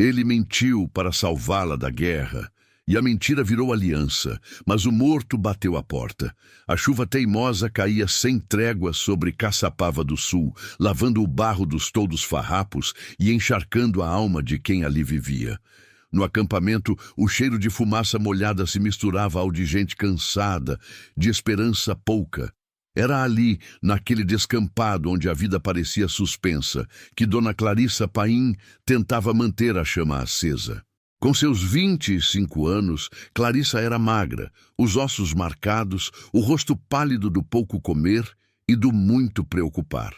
Ele mentiu para salvá-la da guerra, e a mentira virou aliança, mas o morto bateu à porta. A chuva teimosa caía sem trégua sobre Caçapava do Sul, lavando o barro dos toldos farrapos e encharcando a alma de quem ali vivia. No acampamento, o cheiro de fumaça molhada se misturava ao de gente cansada, de esperança pouca. Era ali, naquele descampado onde a vida parecia suspensa, que Dona Clarissa Paim tentava manter a chama acesa. Com seus 25 anos, Clarissa era magra, os ossos marcados, o rosto pálido do pouco comer e do muito preocupar.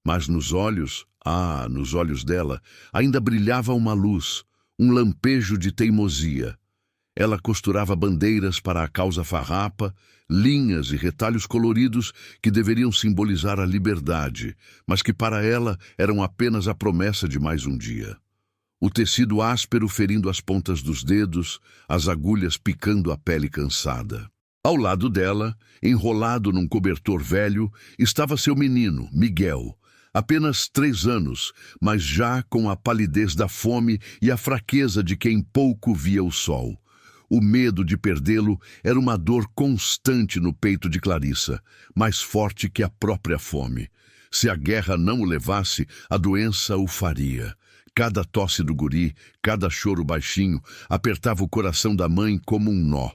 Mas nos olhos dela, ainda brilhava uma luz, um lampejo de teimosia. Ela costurava bandeiras para a causa farrapa, linhas e retalhos coloridos que deveriam simbolizar a liberdade, mas que para ela eram apenas a promessa de mais um dia. O tecido áspero ferindo as pontas dos dedos, as agulhas picando a pele cansada. Ao lado dela, enrolado num cobertor velho, estava seu menino, Miguel, apenas 3 anos, mas já com a palidez da fome e a fraqueza de quem pouco via o sol. O medo de perdê-lo era uma dor constante no peito de Clarissa, mais forte que a própria fome. Se a guerra não o levasse, a doença o faria. Cada tosse do guri, cada choro baixinho, apertava o coração da mãe como um nó.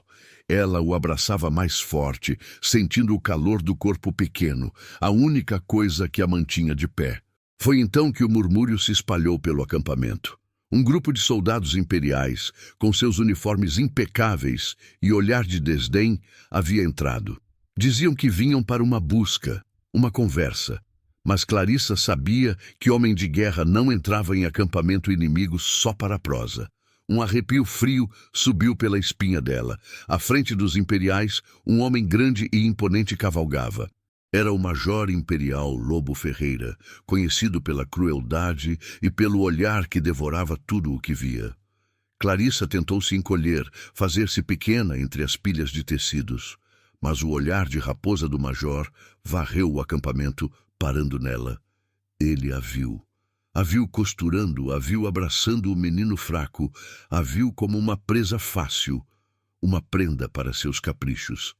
Ela o abraçava mais forte, sentindo o calor do corpo pequeno, a única coisa que a mantinha de pé. Foi então que o murmúrio se espalhou pelo acampamento. Um grupo de soldados imperiais, com seus uniformes impecáveis e olhar de desdém, havia entrado. Diziam que vinham para uma busca, uma conversa. Mas Clarissa sabia que homem de guerra não entrava em acampamento inimigo só para a prosa. Um arrepio frio subiu pela espinha dela. À frente dos imperiais, um homem grande e imponente cavalgava. Era o Major Imperial Lobo Ferreira, conhecido pela crueldade e pelo olhar que devorava tudo o que via. Clarissa tentou se encolher, fazer-se pequena entre as pilhas de tecidos. Mas o olhar de raposa do Major varreu o acampamento, parando nela. Ele a viu. A viu costurando, a viu abraçando o menino fraco, a viu como uma presa fácil, uma prenda para seus caprichos.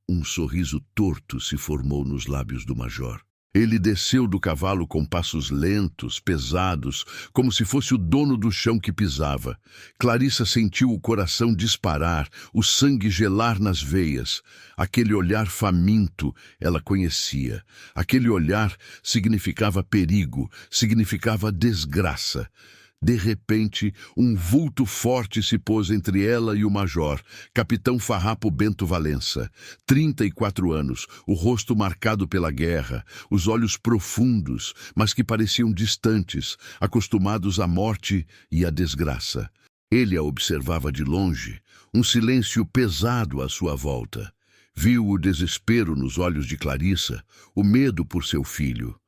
Um sorriso torto se formou nos lábios do Major. Ele desceu do cavalo com passos lentos, pesados, como se fosse o dono do chão que pisava. Clarissa sentiu o coração disparar, o sangue gelar nas veias. Aquele olhar faminto ela conhecia. Aquele olhar significava perigo, significava desgraça. De repente, um vulto forte se pôs entre ela e o major, capitão Farrapo Bento Valença. 34 anos, o rosto marcado pela guerra, os olhos profundos, mas que pareciam distantes, acostumados à morte e à desgraça. Ele a observava de longe, um silêncio pesado à sua volta. Viu o desespero nos olhos de Clarissa, o medo por seu filho.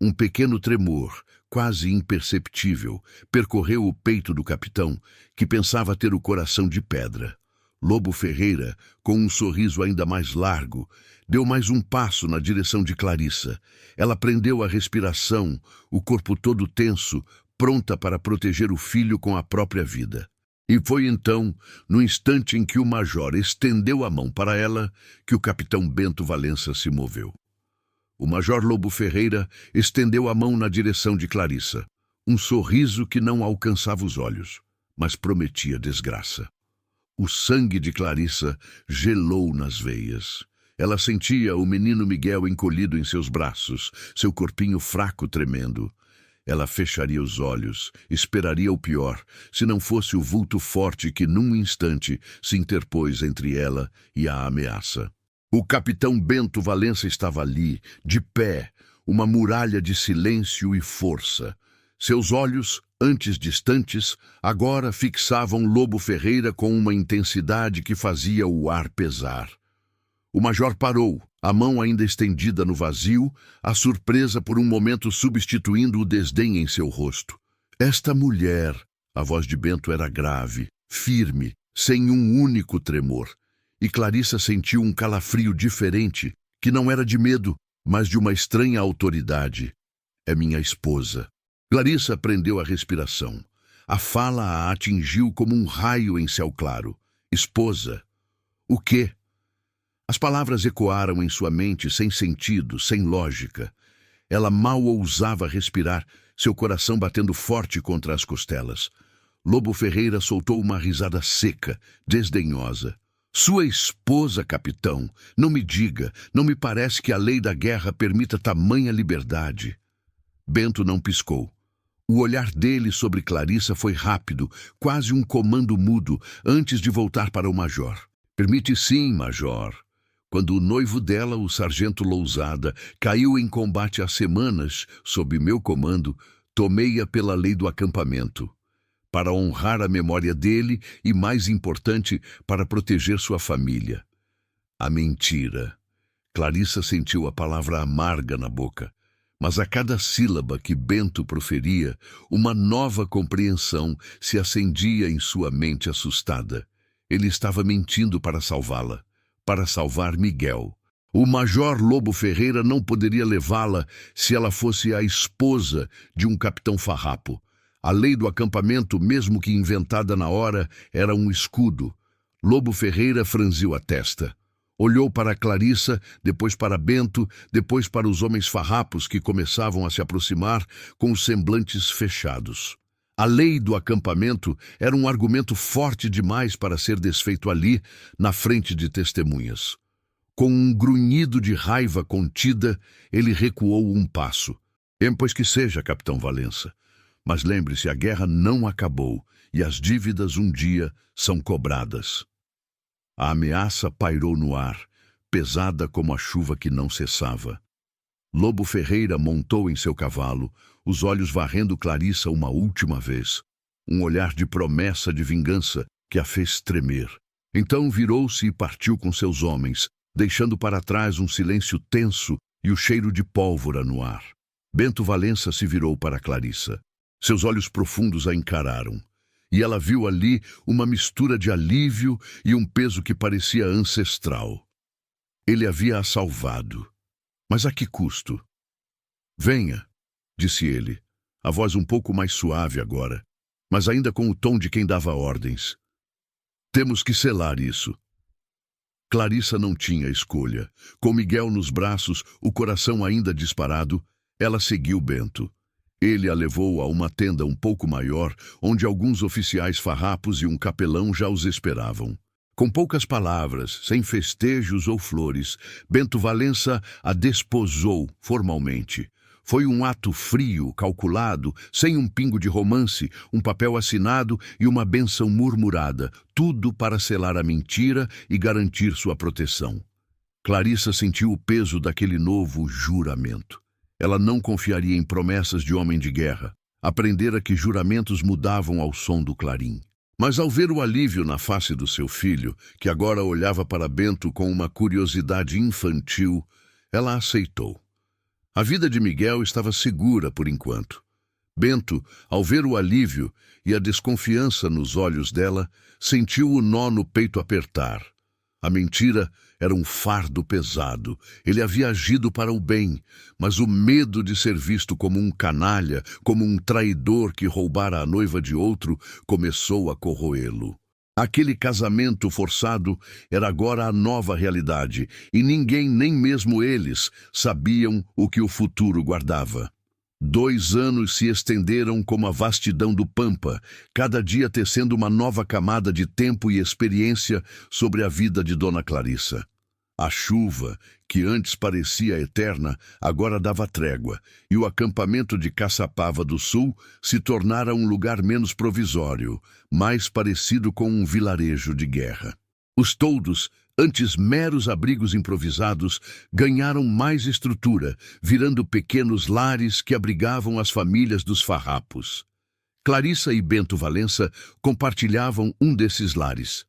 Um pequeno tremor, quase imperceptível, percorreu o peito do capitão, que pensava ter o coração de pedra. Lobo Ferreira, com um sorriso ainda mais largo, deu mais um passo na direção de Clarissa. Ela prendeu a respiração, o corpo todo tenso, pronta para proteger o filho com a própria vida. E foi então, no instante em que o major estendeu a mão para ela, que o capitão Bento Valença se moveu. O Major Lobo Ferreira estendeu a mão na direção de Clarissa. Um sorriso que não alcançava os olhos, mas prometia desgraça. O sangue de Clarissa gelou nas veias. Ela sentia o menino Miguel encolhido em seus braços, seu corpinho fraco tremendo. Ela fecharia os olhos, esperaria o pior, se não fosse o vulto forte que num instante se interpôs entre ela e a ameaça. O capitão Bento Valença estava ali, de pé, uma muralha de silêncio e força. Seus olhos, antes distantes, agora fixavam Lobo Ferreira com uma intensidade que fazia o ar pesar. O major parou, a mão ainda estendida no vazio, a surpresa por um momento substituindo o desdém em seu rosto. Esta mulher, a voz de Bento era grave, firme, sem um único tremor. E Clarissa sentiu um calafrio diferente, que não era de medo, mas de uma estranha autoridade. É minha esposa. Clarissa prendeu a respiração. A fala a atingiu como um raio em céu claro. Esposa. O quê? As palavras ecoaram em sua mente sem sentido, sem lógica. Ela mal ousava respirar, seu coração batendo forte contra as costelas. Lobo Ferreira soltou uma risada seca, desdenhosa. Sua esposa, capitão. Não me diga, não me parece que a lei da guerra permita tamanha liberdade. Bento não piscou. O olhar dele sobre Clarissa foi rápido, quase um comando mudo, antes de voltar para o major. Permite sim, major. Quando o noivo dela, o sargento Lousada, caiu em combate há semanas, sob meu comando, tomei-a pela lei do acampamento. Para honrar a memória dele e, mais importante, para proteger sua família. A mentira. Clarissa sentiu a palavra amarga na boca, mas a cada sílaba que Bento proferia, uma nova compreensão se acendia em sua mente assustada. Ele estava mentindo para salvá-la, para salvar Miguel. O major Lobo Ferreira não poderia levá-la se ela fosse a esposa de um capitão farrapo. A lei do acampamento, mesmo que inventada na hora, era um escudo. Lobo Ferreira franziu a testa. Olhou para Clarissa, depois para Bento, depois para os homens farrapos que começavam a se aproximar com os semblantes fechados. A lei do acampamento era um argumento forte demais para ser desfeito ali, na frente de testemunhas. Com um grunhido de raiva contida, ele recuou um passo. Pois que seja, capitão Valença. Mas lembre-se, a guerra não acabou e as dívidas um dia são cobradas. A ameaça pairou no ar, pesada como a chuva que não cessava. Lobo Ferreira montou em seu cavalo, os olhos varrendo Clarissa uma última vez. Um olhar de promessa de vingança que a fez tremer. Então virou-se e partiu com seus homens, deixando para trás um silêncio tenso e o cheiro de pólvora no ar. Bento Valença se virou para Clarissa. Seus olhos profundos a encararam, e ela viu ali uma mistura de alívio e um peso que parecia ancestral. Ele havia-a salvado. Mas a que custo? Venha, disse ele, a voz um pouco mais suave agora, mas ainda com o tom de quem dava ordens. Temos que selar isso. Clarissa não tinha escolha. Com Miguel nos braços, o coração ainda disparado, ela seguiu Bento. Ele a levou a uma tenda um pouco maior, onde alguns oficiais farrapos e um capelão já os esperavam. Com poucas palavras, sem festejos ou flores, Bento Valença a desposou formalmente. Foi um ato frio, calculado, sem um pingo de romance, um papel assinado e uma bênção murmurada, tudo para selar a mentira e garantir sua proteção. Clarissa sentiu o peso daquele novo juramento. Ela não confiaria em promessas de homem de guerra. Aprendera que juramentos mudavam ao som do clarim. Mas ao ver o alívio na face do seu filho, que agora olhava para Bento com uma curiosidade infantil, ela aceitou. A vida de Miguel estava segura por enquanto. Bento, ao ver o alívio e a desconfiança nos olhos dela, sentiu o nó no peito apertar. A mentira era um fardo pesado. Ele havia agido para o bem, mas o medo de ser visto como um canalha, como um traidor que roubara a noiva de outro, começou a corroê-lo. Aquele casamento forçado era agora a nova realidade, e ninguém, nem mesmo eles, sabiam o que o futuro guardava. 2 anos se estenderam como a vastidão do Pampa, cada dia tecendo uma nova camada de tempo e experiência sobre a vida de Dona Clarissa. A chuva, que antes parecia eterna, agora dava trégua, e o acampamento de Caçapava do Sul se tornara um lugar menos provisório, mais parecido com um vilarejo de guerra. Os toldos, antes meros abrigos improvisados, ganharam mais estrutura, virando pequenos lares que abrigavam as famílias dos farrapos. Clarissa e Bento Valença compartilhavam um desses lares.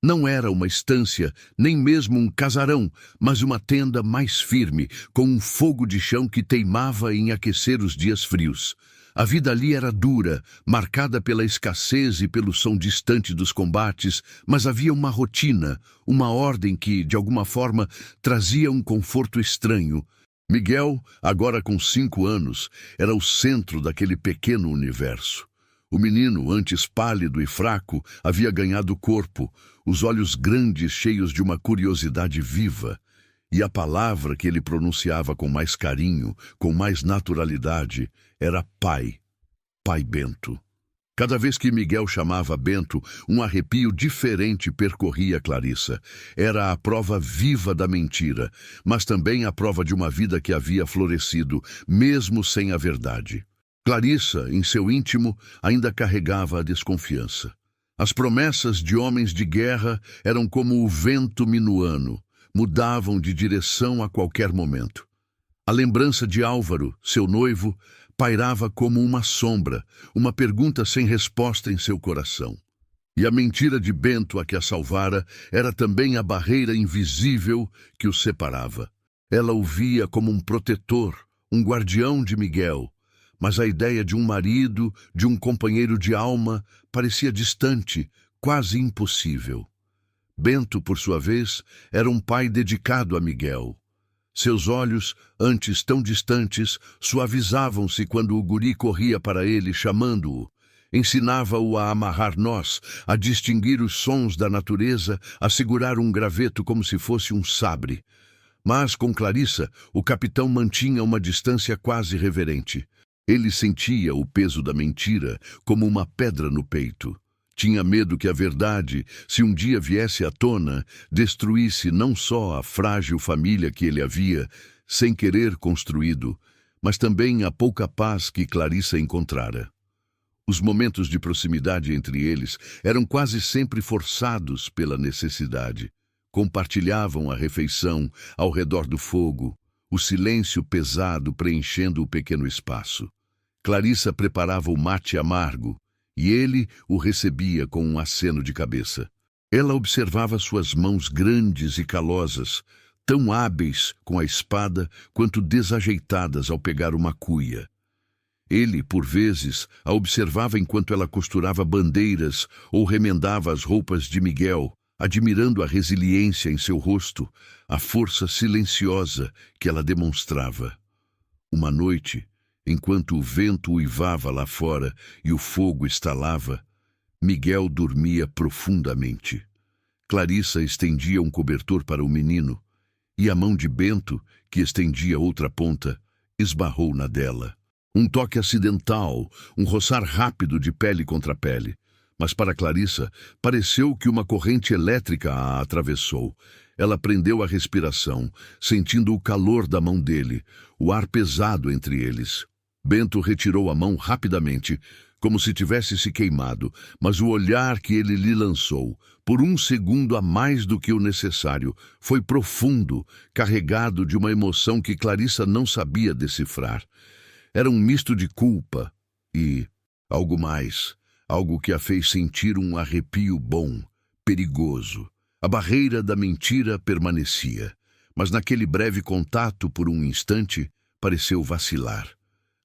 Não era uma estância, nem mesmo um casarão, mas uma tenda mais firme, com um fogo de chão que teimava em aquecer os dias frios. A vida ali era dura, marcada pela escassez e pelo som distante dos combates, mas havia uma rotina, uma ordem que, de alguma forma, trazia um conforto estranho. Miguel, agora com 5 anos, era o centro daquele pequeno universo. O menino, antes pálido e fraco, havia ganhado corpo, os olhos grandes cheios de uma curiosidade viva. E a palavra que ele pronunciava com mais carinho, com mais naturalidade, era pai. Pai Bento. Cada vez que Miguel chamava Bento, um arrepio diferente percorria Clarissa. Era a prova viva da mentira, mas também a prova de uma vida que havia florescido, mesmo sem a verdade. Clarissa, em seu íntimo, ainda carregava a desconfiança. As promessas de homens de guerra eram como o vento minuano, mudavam de direção a qualquer momento. A lembrança de Álvaro, seu noivo, pairava como uma sombra, uma pergunta sem resposta em seu coração. E a mentira de Bento a que a salvara era também a barreira invisível que os separava. Ela o via como um protetor, um guardião de Miguel, mas a ideia de um marido, de um companheiro de alma, parecia distante, quase impossível. Bento, por sua vez, era um pai dedicado a Miguel. Seus olhos, antes tão distantes, suavizavam-se quando o guri corria para ele, chamando-o. Ensinava-o a amarrar nós, a distinguir os sons da natureza, a segurar um graveto como se fosse um sabre. Mas, com Clarissa, o capitão mantinha uma distância quase reverente. Ele sentia o peso da mentira como uma pedra no peito. Tinha medo que a verdade, se um dia viesse à tona, destruísse não só a frágil família que ele havia, sem querer, construído, mas também a pouca paz que Clarissa encontrara. Os momentos de proximidade entre eles eram quase sempre forçados pela necessidade. Compartilhavam a refeição ao redor do fogo, o silêncio pesado preenchendo o pequeno espaço. Clarissa preparava o mate amargo, e ele o recebia com um aceno de cabeça. Ela observava suas mãos grandes e calosas, tão hábeis com a espada quanto desajeitadas ao pegar uma cuia. Ele, por vezes, a observava enquanto ela costurava bandeiras ou remendava as roupas de Miguel, admirando a resiliência em seu rosto, a força silenciosa que ela demonstrava. Uma noite, enquanto o vento uivava lá fora e o fogo estalava, Miguel dormia profundamente. Clarissa estendia um cobertor para o menino, e a mão de Bento, que estendia outra ponta, esbarrou na dela. Um toque acidental, um roçar rápido de pele contra pele. Mas para Clarissa, pareceu que uma corrente elétrica a atravessou. Ela prendeu a respiração, sentindo o calor da mão dele, o ar pesado entre eles. Bento retirou a mão rapidamente, como se tivesse se queimado, mas o olhar que ele lhe lançou, por um segundo a mais do que o necessário, foi profundo, carregado de uma emoção que Clarissa não sabia decifrar. Era um misto de culpa e algo mais, algo que a fez sentir um arrepio bom, perigoso. A barreira da mentira permanecia, mas naquele breve contato por um instante, pareceu vacilar.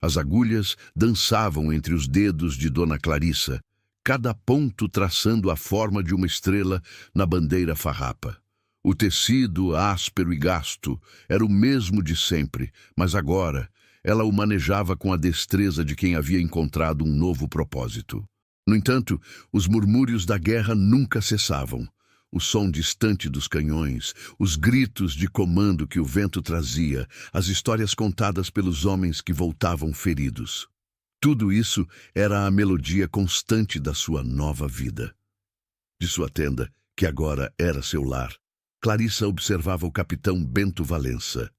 As agulhas dançavam entre os dedos de Dona Clarissa, cada ponto traçando a forma de uma estrela na bandeira farrapa. O tecido, áspero e gasto, era o mesmo de sempre, mas agora ela o manejava com a destreza de quem havia encontrado um novo propósito. No entanto, os murmúrios da guerra nunca cessavam. O som distante dos canhões, os gritos de comando que o vento trazia, as histórias contadas pelos homens que voltavam feridos. Tudo isso era a melodia constante da sua nova vida. De sua tenda, que agora era seu lar, Clarissa observava o capitão Bento Valença.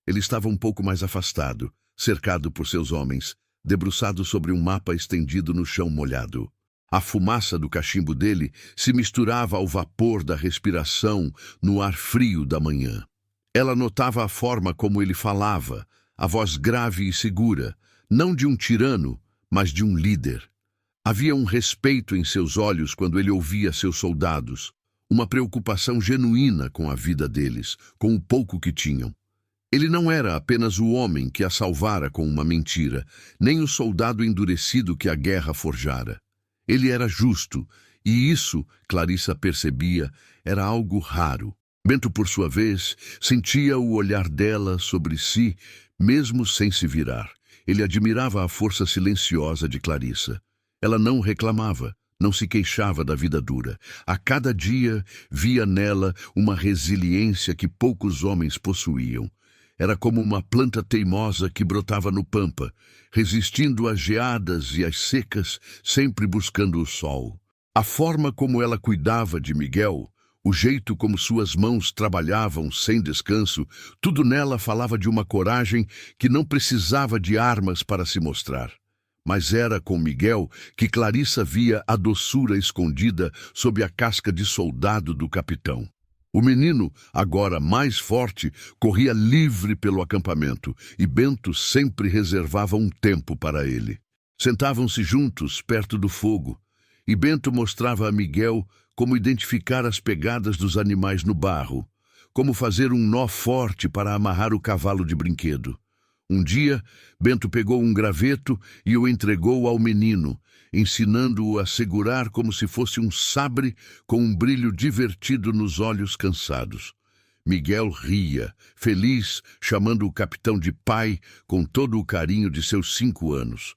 Ele estava um pouco mais afastado, cercado por seus homens, debruçado sobre um mapa estendido no chão molhado. A fumaça do cachimbo dele se misturava ao vapor da respiração no ar frio da manhã. Ela notava a forma como ele falava, a voz grave e segura, não de um tirano, mas de um líder. Havia um respeito em seus olhos quando ele ouvia seus soldados, uma preocupação genuína com a vida deles, com o pouco que tinham. Ele não era apenas o homem que a salvara com uma mentira, nem o soldado endurecido que a guerra forjara. Ele era justo, e isso, Clarissa percebia, era algo raro. Bento, por sua vez, sentia o olhar dela sobre si, mesmo sem se virar. Ele admirava a força silenciosa de Clarissa. Ela não reclamava, não se queixava da vida dura. A cada dia via nela uma resiliência que poucos homens possuíam. Era como uma planta teimosa que brotava no pampa, resistindo às geadas e às secas, sempre buscando o sol. A forma como ela cuidava de Miguel, o jeito como suas mãos trabalhavam sem descanso, tudo nela falava de uma coragem que não precisava de armas para se mostrar. Mas era com Miguel que Clarissa via a doçura escondida sob a casca de soldado do capitão. O menino, agora mais forte, corria livre pelo acampamento e Bento sempre reservava um tempo para ele. Sentavam-se juntos perto do fogo e Bento mostrava a Miguel como identificar as pegadas dos animais no barro, como fazer um nó forte para amarrar o cavalo de brinquedo. Um dia, Bento pegou um graveto e o entregou ao menino, ensinando-o a segurar como se fosse um sabre com um brilho divertido nos olhos cansados. Miguel ria, feliz, chamando o capitão de pai com todo o carinho de seus 5 anos.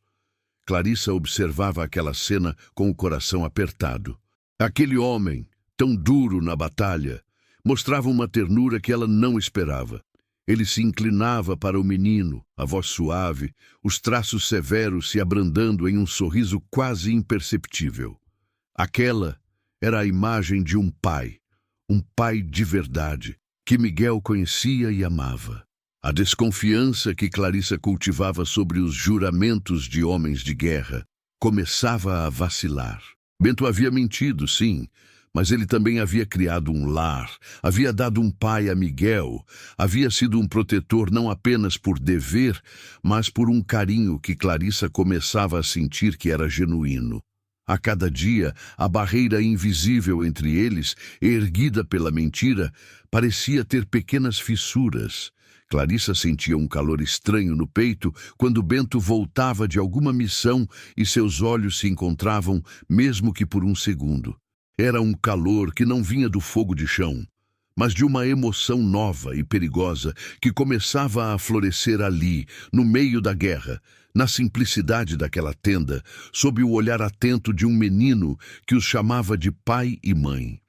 Clarissa observava aquela cena com o coração apertado. Aquele homem, tão duro na batalha, mostrava uma ternura que ela não esperava. Ele se inclinava para o menino, a voz suave, os traços severos se abrandando em um sorriso quase imperceptível. Aquela era a imagem de um pai de verdade, que Miguel conhecia e amava. A desconfiança que Clarissa cultivava sobre os juramentos de homens de guerra começava a vacilar. Bento havia mentido, sim, mas ele também havia criado um lar, havia dado um pai a Miguel, havia sido um protetor não apenas por dever, mas por um carinho que Clarissa começava a sentir que era genuíno. A cada dia, a barreira invisível entre eles, erguida pela mentira, parecia ter pequenas fissuras. Clarissa sentia um calor estranho no peito quando Bento voltava de alguma missão e seus olhos se encontravam, mesmo que por um segundo. Era um calor que não vinha do fogo de chão, mas de uma emoção nova e perigosa que começava a florescer ali, no meio da guerra, na simplicidade daquela tenda, sob o olhar atento de um menino que os chamava de pai e mãe.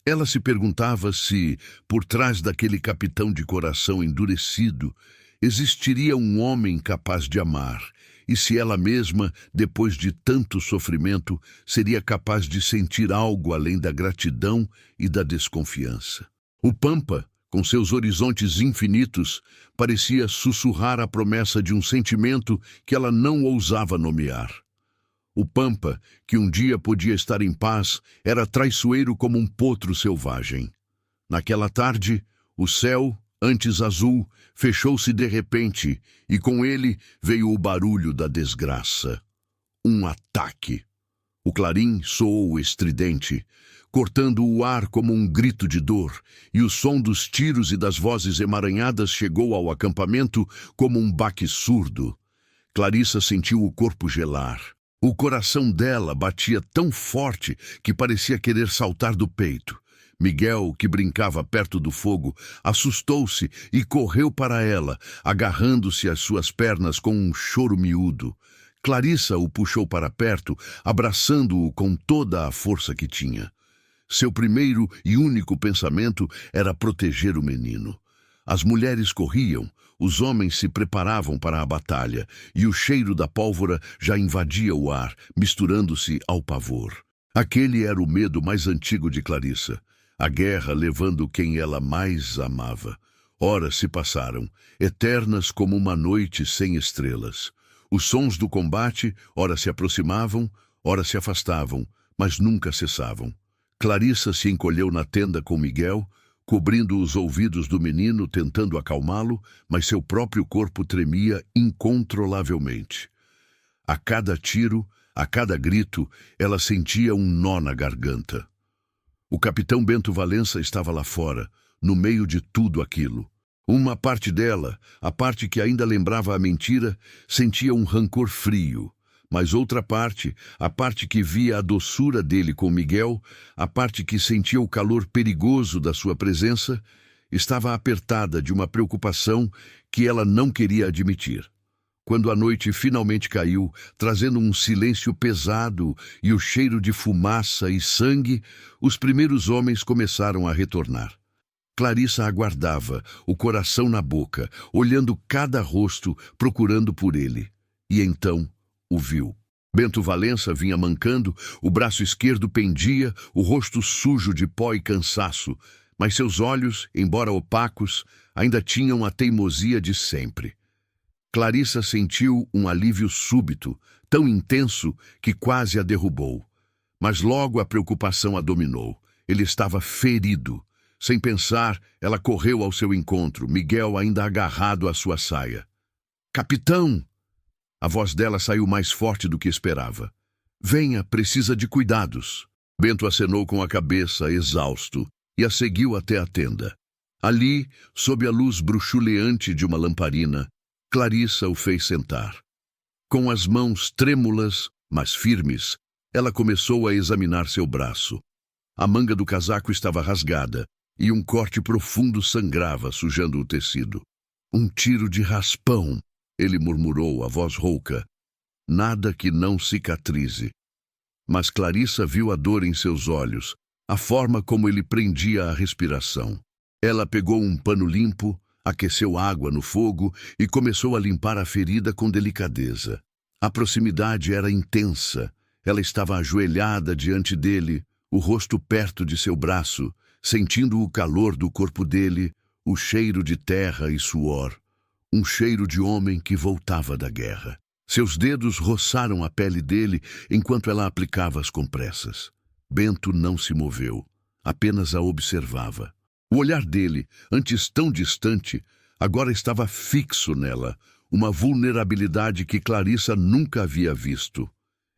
Ela se perguntava se, por trás daquele capitão de coração endurecido, existiria um homem capaz de amar, e se ela mesma, depois de tanto sofrimento, seria capaz de sentir algo além da gratidão e da desconfiança. O Pampa, com seus horizontes infinitos, parecia sussurrar a promessa de um sentimento que ela não ousava nomear. O Pampa, que um dia podia estar em paz, era traiçoeiro como um potro selvagem. Naquela tarde, o céu, antes azul, fechou-se de repente, e com ele veio o barulho da desgraça. Um ataque. O clarim soou estridente, cortando o ar como um grito de dor, e o som dos tiros e das vozes emaranhadas chegou ao acampamento como um baque surdo. Clarissa sentiu o corpo gelar. O coração dela batia tão forte que parecia querer saltar do peito. Miguel, que brincava perto do fogo, assustou-se e correu para ela, agarrando-se às suas pernas com um choro miúdo. Clarissa o puxou para perto, abraçando-o com toda a força que tinha. Seu primeiro e único pensamento era proteger o menino. As mulheres corriam, os homens se preparavam para a batalha, e o cheiro da pólvora já invadia o ar, misturando-se ao pavor. Aquele era o medo mais antigo de Clarissa. A guerra levando quem ela mais amava. Horas se passaram, eternas como uma noite sem estrelas. Os sons do combate, ora se aproximavam, ora se afastavam, mas nunca cessavam. Clarissa se encolheu na tenda com Miguel, cobrindo os ouvidos do menino, tentando acalmá-lo, mas seu próprio corpo tremia incontrolavelmente. A cada tiro, a cada grito, ela sentia um nó na garganta. O capitão Bento Valença estava lá fora, no meio de tudo aquilo. Uma parte dela, a parte que ainda lembrava a mentira, sentia um rancor frio, mas outra parte, a parte que via a doçura dele com Miguel, a parte que sentia o calor perigoso da sua presença, estava apertada de uma preocupação que ela não queria admitir. Quando a noite finalmente caiu, trazendo um silêncio pesado e o cheiro de fumaça e sangue, os primeiros homens começaram a retornar. Clarissa aguardava, o coração na boca, olhando cada rosto, procurando por ele. E então o viu. Bento Valença vinha mancando, o braço esquerdo pendia, o rosto sujo de pó e cansaço, mas seus olhos, embora opacos, ainda tinham a teimosia de sempre. Clarissa sentiu um alívio súbito, tão intenso que quase a derrubou. Mas logo a preocupação a dominou. Ele estava ferido. Sem pensar, ela correu ao seu encontro, Miguel ainda agarrado à sua saia. "Capitão!" A voz dela saiu mais forte do que esperava. "Venha, precisa de cuidados." Bento acenou com a cabeça, exausto, e a seguiu até a tenda. Ali, sob a luz bruxuleante de uma lamparina, Clarissa o fez sentar. Com as mãos trêmulas, mas firmes, ela começou a examinar seu braço. A manga do casaco estava rasgada e um corte profundo sangrava, sujando o tecido. "Um tiro de raspão", ele murmurou, a voz rouca. "Nada que não cicatrize." Mas Clarissa viu a dor em seus olhos, a forma como ele prendia a respiração. Ela pegou um pano limpo, aqueceu água no fogo e começou a limpar a ferida com delicadeza. A proximidade era intensa. Ela estava ajoelhada diante dele, o rosto perto de seu braço, sentindo o calor do corpo dele, o cheiro de terra e suor, um cheiro de homem que voltava da guerra. Seus dedos roçaram a pele dele enquanto ela aplicava as compressas. Bento não se moveu, apenas a observava. O olhar dele, antes tão distante, agora estava fixo nela, uma vulnerabilidade que Clarissa nunca havia visto.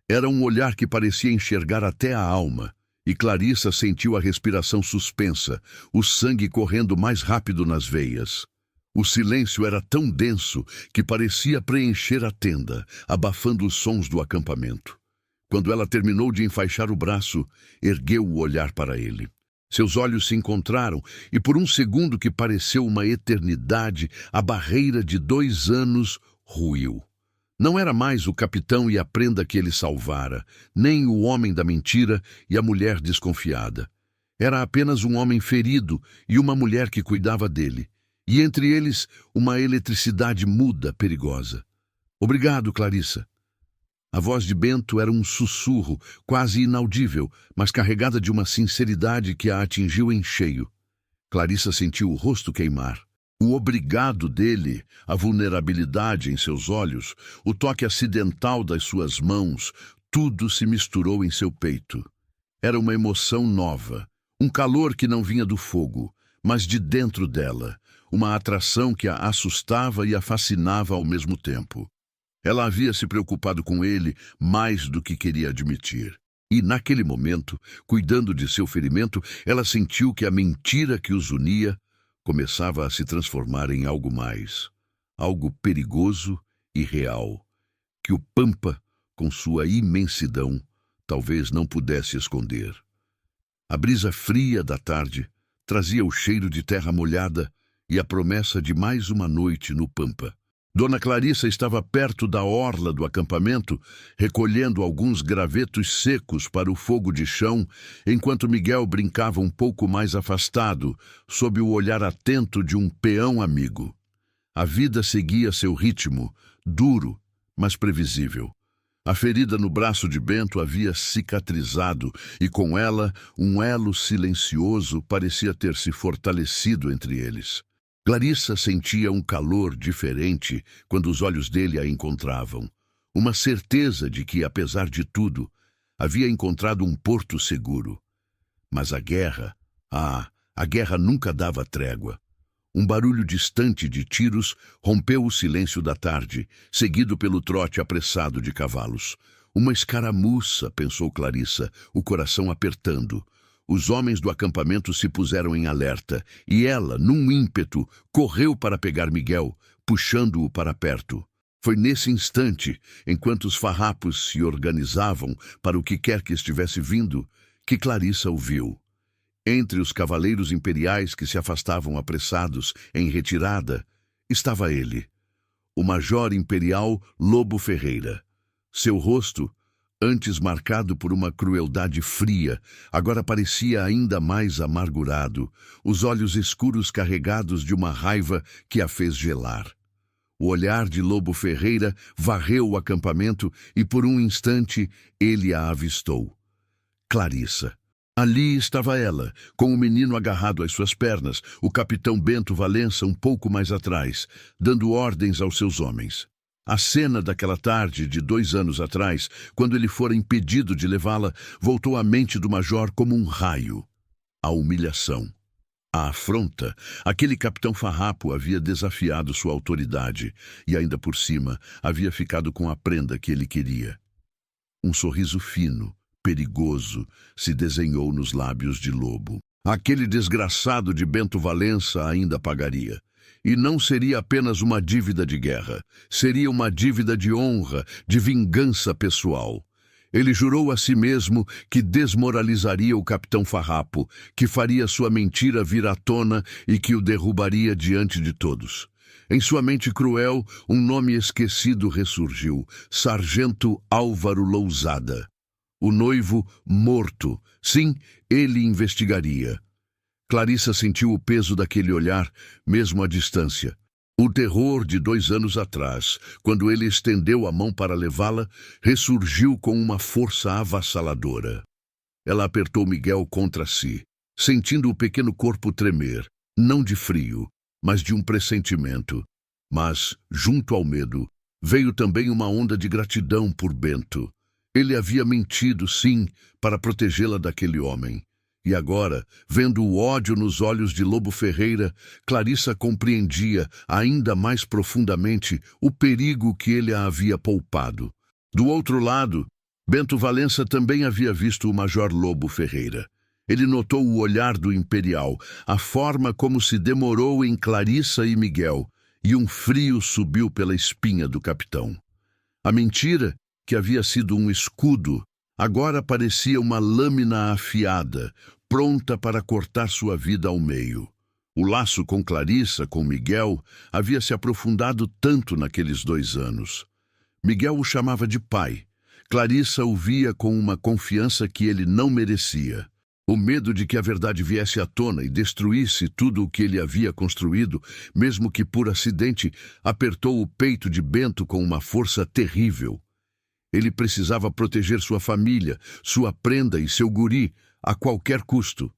Era um olhar que parecia enxergar até a alma, e Clarissa sentiu a respiração suspensa, o sangue correndo mais rápido nas veias. O silêncio era tão denso que parecia preencher a tenda, abafando os sons do acampamento. Quando ela terminou de enfaixar o braço, ergueu o olhar para ele. Seus olhos se encontraram e por um segundo que pareceu uma eternidade, a barreira de 2 anos ruiu. Não era mais o capitão e a prenda que ele salvara, nem o homem da mentira e a mulher desconfiada. Era apenas um homem ferido e uma mulher que cuidava dele. E entre eles, uma eletricidade muda, perigosa. "Obrigado, Clarissa." A voz de Bento era um sussurro, quase inaudível, mas carregada de uma sinceridade que a atingiu em cheio. Clarissa sentiu o rosto queimar. O obrigado dele, a vulnerabilidade em seus olhos, o toque acidental das suas mãos, tudo se misturou em seu peito. Era uma emoção nova, um calor que não vinha do fogo, mas de dentro dela, uma atração que a assustava e a fascinava ao mesmo tempo. Ela havia se preocupado com ele mais do que queria admitir. E, naquele momento, cuidando de seu ferimento, ela sentiu que a mentira que os unia começava a se transformar em algo mais, algo perigoso e real, que o Pampa, com sua imensidão, talvez não pudesse esconder. A brisa fria da tarde trazia o cheiro de terra molhada e a promessa de mais uma noite no Pampa. Dona Clarissa estava perto da orla do acampamento, recolhendo alguns gravetos secos para o fogo de chão, enquanto Miguel brincava um pouco mais afastado, sob o olhar atento de um peão amigo. A vida seguia seu ritmo, duro, mas previsível. A ferida no braço de Bento havia cicatrizado e, com ela, um elo silencioso parecia ter se fortalecido entre eles. Clarissa sentia um calor diferente quando os olhos dele a encontravam. Uma certeza de que, apesar de tudo, havia encontrado um porto seguro. Mas a guerra nunca dava trégua. Um barulho distante de tiros rompeu o silêncio da tarde, seguido pelo trote apressado de cavalos. Uma escaramuça, pensou Clarissa, o coração apertando. Os homens do acampamento se puseram em alerta, e ela, num ímpeto, correu para pegar Miguel, puxando-o para perto. Foi nesse instante, enquanto os farrapos se organizavam para o que quer que estivesse vindo, que Clarissa o viu. Entre os cavaleiros imperiais que se afastavam apressados, em retirada, estava ele. o Major Imperial Lobo Ferreira. Seu rosto, antes marcado por uma crueldade fria, agora parecia ainda mais amargurado, os olhos escuros carregados de uma raiva que a fez gelar. O olhar de Lobo Ferreira varreu o acampamento e por um instante ele a avistou. Clarissa. Ali estava ela, com o menino agarrado às suas pernas, o capitão Bento Valença um pouco mais atrás, dando ordens aos seus homens. A cena daquela tarde de 2 anos atrás, quando ele fora impedido de levá-la, voltou à mente do major como um raio. A humilhação. A afronta. Aquele capitão farrapo havia desafiado sua autoridade e, ainda por cima, havia ficado com a prenda que ele queria. Um sorriso fino, perigoso, se desenhou nos lábios de Lobo. Aquele desgraçado de Bento Valença ainda pagaria. E não seria apenas uma dívida de guerra, seria uma dívida de honra, de vingança pessoal. Ele jurou a si mesmo que desmoralizaria o capitão farrapo, que faria sua mentira vir à tona e que o derrubaria diante de todos. Em sua mente cruel, um nome esquecido ressurgiu: Sargento Álvaro Lousada. O noivo morto. Sim, ele investigaria. Clarissa sentiu o peso daquele olhar, mesmo à distância. O terror de 2 anos atrás, quando ele estendeu a mão para levá-la, ressurgiu com uma força avassaladora. Ela apertou Miguel contra si, sentindo o pequeno corpo tremer, não de frio, mas de um pressentimento. Mas, junto ao medo, veio também uma onda de gratidão por Bento. Ele havia mentido, sim, para protegê-la daquele homem. E agora, vendo o ódio nos olhos de Lobo Ferreira, Clarissa compreendia ainda mais profundamente o perigo que ele a havia poupado. Do outro lado, Bento Valença também havia visto o Major Lobo Ferreira. Ele notou o olhar do Imperial, a forma como se demorou em Clarissa e Miguel, e um frio subiu pela espinha do capitão. A mentira, que havia sido um escudo, agora parecia uma lâmina afiada, pronta para cortar sua vida ao meio. O laço com Clarissa, com Miguel, havia se aprofundado tanto naqueles 2 anos. Miguel o chamava de pai. Clarissa o via com uma confiança que ele não merecia. O medo de que a verdade viesse à tona e destruísse tudo o que ele havia construído, mesmo que por acidente, apertou o peito de Bento com uma força terrível. Ele precisava proteger sua família, sua prenda e seu guri, a qualquer custo.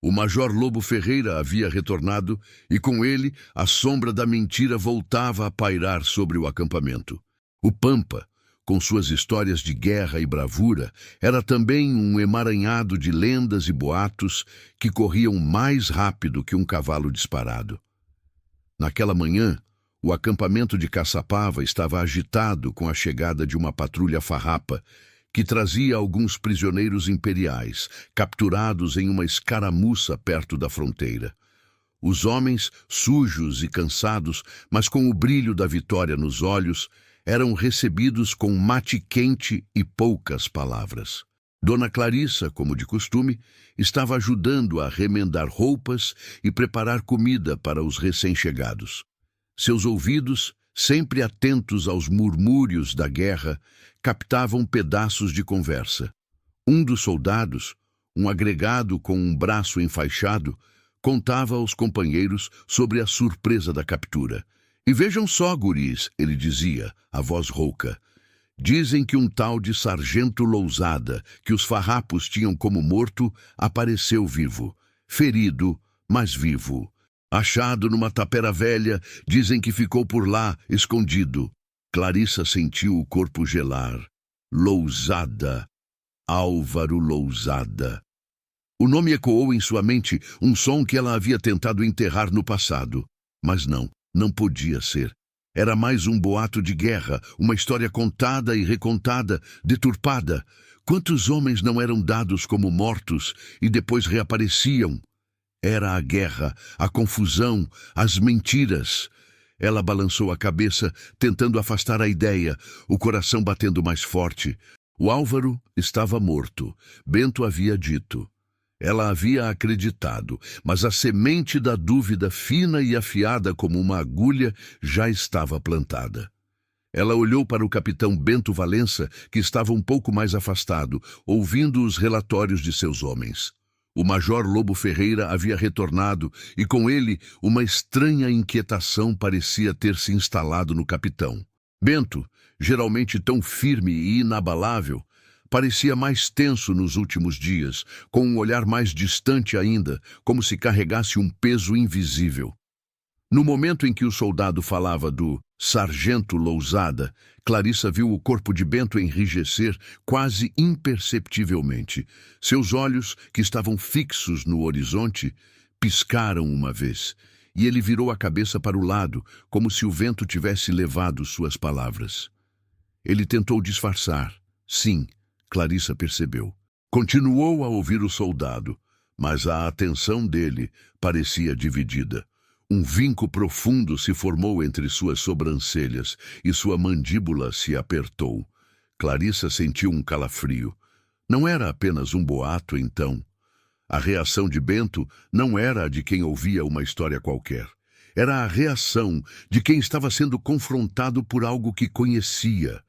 O Major Lobo Ferreira havia retornado e, com ele, a sombra da mentira voltava a pairar sobre o acampamento. O Pampa, com suas histórias de guerra e bravura, era também um emaranhado de lendas e boatos que corriam mais rápido que um cavalo disparado. Naquela manhã, o acampamento de Caçapava estava agitado com a chegada de uma patrulha farrapa que trazia alguns prisioneiros imperiais, capturados em uma escaramuça perto da fronteira. Os homens, sujos e cansados, mas com o brilho da vitória nos olhos, eram recebidos com mate quente e poucas palavras. Dona Clarissa, como de costume, estava ajudando a remendar roupas e preparar comida para os recém-chegados. Seus ouvidos, sempre atentos aos murmúrios da guerra, captavam pedaços de conversa. Um dos soldados, um agregado com um braço enfaixado, contava aos companheiros sobre a surpresa da captura. "E vejam só, guris", ele dizia, a voz rouca. "Dizem que um tal de Sargento Lousada, que os farrapos tinham como morto, apareceu vivo. Ferido, mas vivo. Achado numa tapera velha, dizem que ficou por lá, escondido." Clarissa sentiu o corpo gelar. Lousada. Álvaro Lousada. O nome ecoou em sua mente, um som que ela havia tentado enterrar no passado. Mas não podia ser. Era mais um boato de guerra, uma história contada e recontada, deturpada. Quantos homens não eram dados como mortos e depois reapareciam? Era a guerra, a confusão, as mentiras. Ela balançou a cabeça, tentando afastar a ideia, o coração batendo mais forte. O Álvaro estava morto. Bento havia dito. Ela havia acreditado, mas a semente da dúvida, fina e afiada como uma agulha, já estava plantada. Ela olhou para o capitão Bento Valença, que estava um pouco mais afastado, ouvindo os relatórios de seus homens. O major Lobo Ferreira havia retornado e, com ele, uma estranha inquietação parecia ter se instalado no capitão. Bento, geralmente tão firme e inabalável, parecia mais tenso nos últimos dias, com um olhar mais distante ainda, como se carregasse um peso invisível. No momento em que o soldado falava do sargento Lousada, Clarissa viu o corpo de Bento enrijecer quase imperceptivelmente. Seus olhos, que estavam fixos no horizonte, piscaram uma vez, e ele virou a cabeça para o lado, como se o vento tivesse levado suas palavras. Ele tentou disfarçar. Sim, Clarissa percebeu. Continuou a ouvir o soldado, mas a atenção dele parecia dividida. Um vinco profundo se formou entre suas sobrancelhas e sua mandíbula se apertou. Clarissa sentiu um calafrio. Não era apenas um boato, então. A reação de Bento não era a de quem ouvia uma história qualquer. Era a reação de quem estava sendo confrontado por algo que conhecia,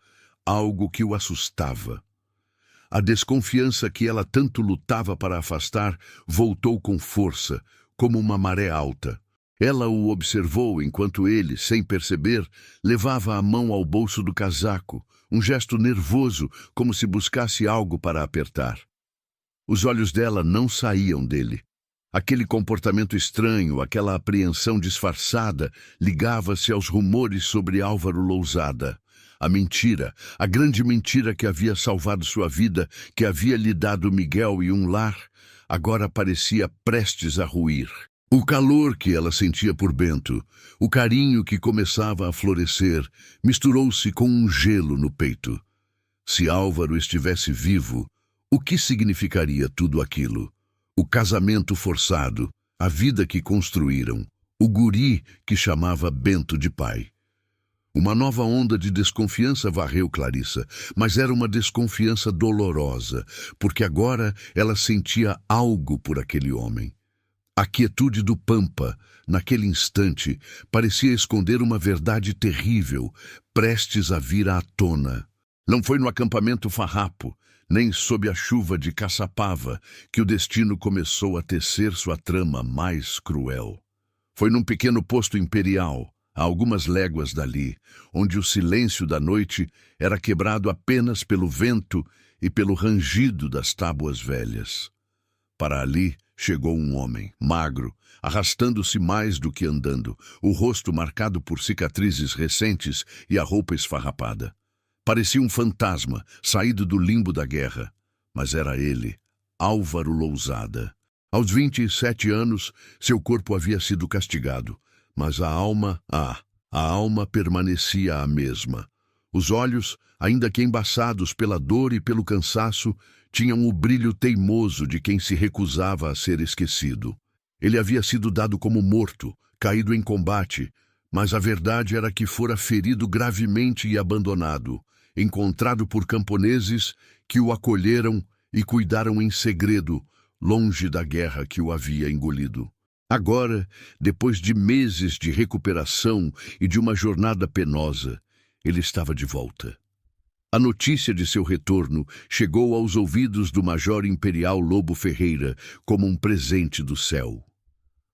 algo que o assustava. A desconfiança que ela tanto lutava para afastar voltou com força, como uma maré alta. Ela o observou enquanto ele, sem perceber, levava a mão ao bolso do casaco, um gesto nervoso, como se buscasse algo para apertar. Os olhos dela não saíam dele. Aquele comportamento estranho, aquela apreensão disfarçada, ligava-se aos rumores sobre Álvaro Lousada. A mentira, a grande mentira que havia salvado sua vida, que havia lhe dado Miguel e um lar, agora parecia prestes a ruir. O calor que ela sentia por Bento, o carinho que começava a florescer, misturou-se com um gelo no peito. Se Álvaro estivesse vivo, o que significaria tudo aquilo? O casamento forçado, a vida que construíram, o guri que chamava Bento de pai. Uma nova onda de desconfiança varreu Clarissa, mas era uma desconfiança dolorosa, porque agora ela sentia algo por aquele homem. A quietude do Pampa, naquele instante, parecia esconder uma verdade terrível, prestes a vir à tona. Não foi no acampamento farrapo, nem sob a chuva de Caçapava, que o destino começou a tecer sua trama mais cruel. Foi num pequeno posto imperial, a algumas léguas dali, onde o silêncio da noite era quebrado apenas pelo vento e pelo rangido das tábuas velhas. Para ali chegou um homem, magro, arrastando-se mais do que andando, o rosto marcado por cicatrizes recentes e a roupa esfarrapada. Parecia um fantasma, saído do limbo da guerra. Mas era ele, Álvaro Lousada. Aos 27 anos, seu corpo havia sido castigado, mas a alma permanecia a mesma. Os olhos, ainda que embaçados pela dor e pelo cansaço, tinham o brilho teimoso de quem se recusava a ser esquecido. Ele havia sido dado como morto, caído em combate, mas a verdade era que fora ferido gravemente e abandonado, encontrado por camponeses que o acolheram e cuidaram em segredo, longe da guerra que o havia engolido. Agora, depois de meses de recuperação e de uma jornada penosa, ele estava de volta. A notícia de seu retorno chegou aos ouvidos do Major Imperial Lobo Ferreira como um presente do céu.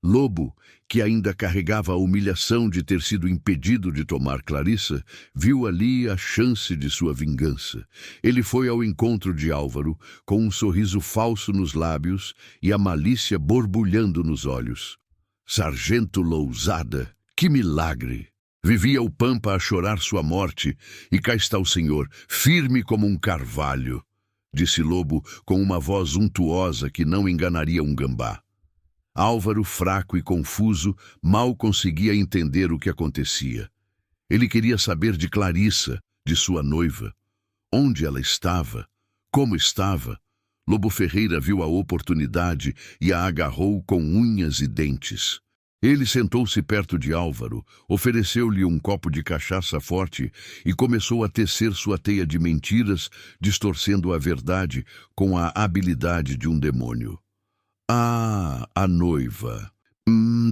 Lobo, que ainda carregava a humilhação de ter sido impedido de tomar Clarissa, viu ali a chance de sua vingança. Ele foi ao encontro de Álvaro, com um sorriso falso nos lábios e a malícia borbulhando nos olhos. Sargento Lousada, que milagre! Vivia o Pampa a chorar sua morte, e cá está o senhor, firme como um carvalho, disse Lobo com uma voz untuosa que não enganaria um gambá. Álvaro, fraco e confuso, mal conseguia entender o que acontecia. Ele queria saber de Clarissa, de sua noiva. Onde ela estava? Como estava? Lobo Ferreira viu a oportunidade e a agarrou com unhas e dentes. Ele sentou-se perto de Álvaro, ofereceu-lhe um copo de cachaça forte e começou a tecer sua teia de mentiras, distorcendo a verdade com a habilidade de um demônio. Ah, a noiva.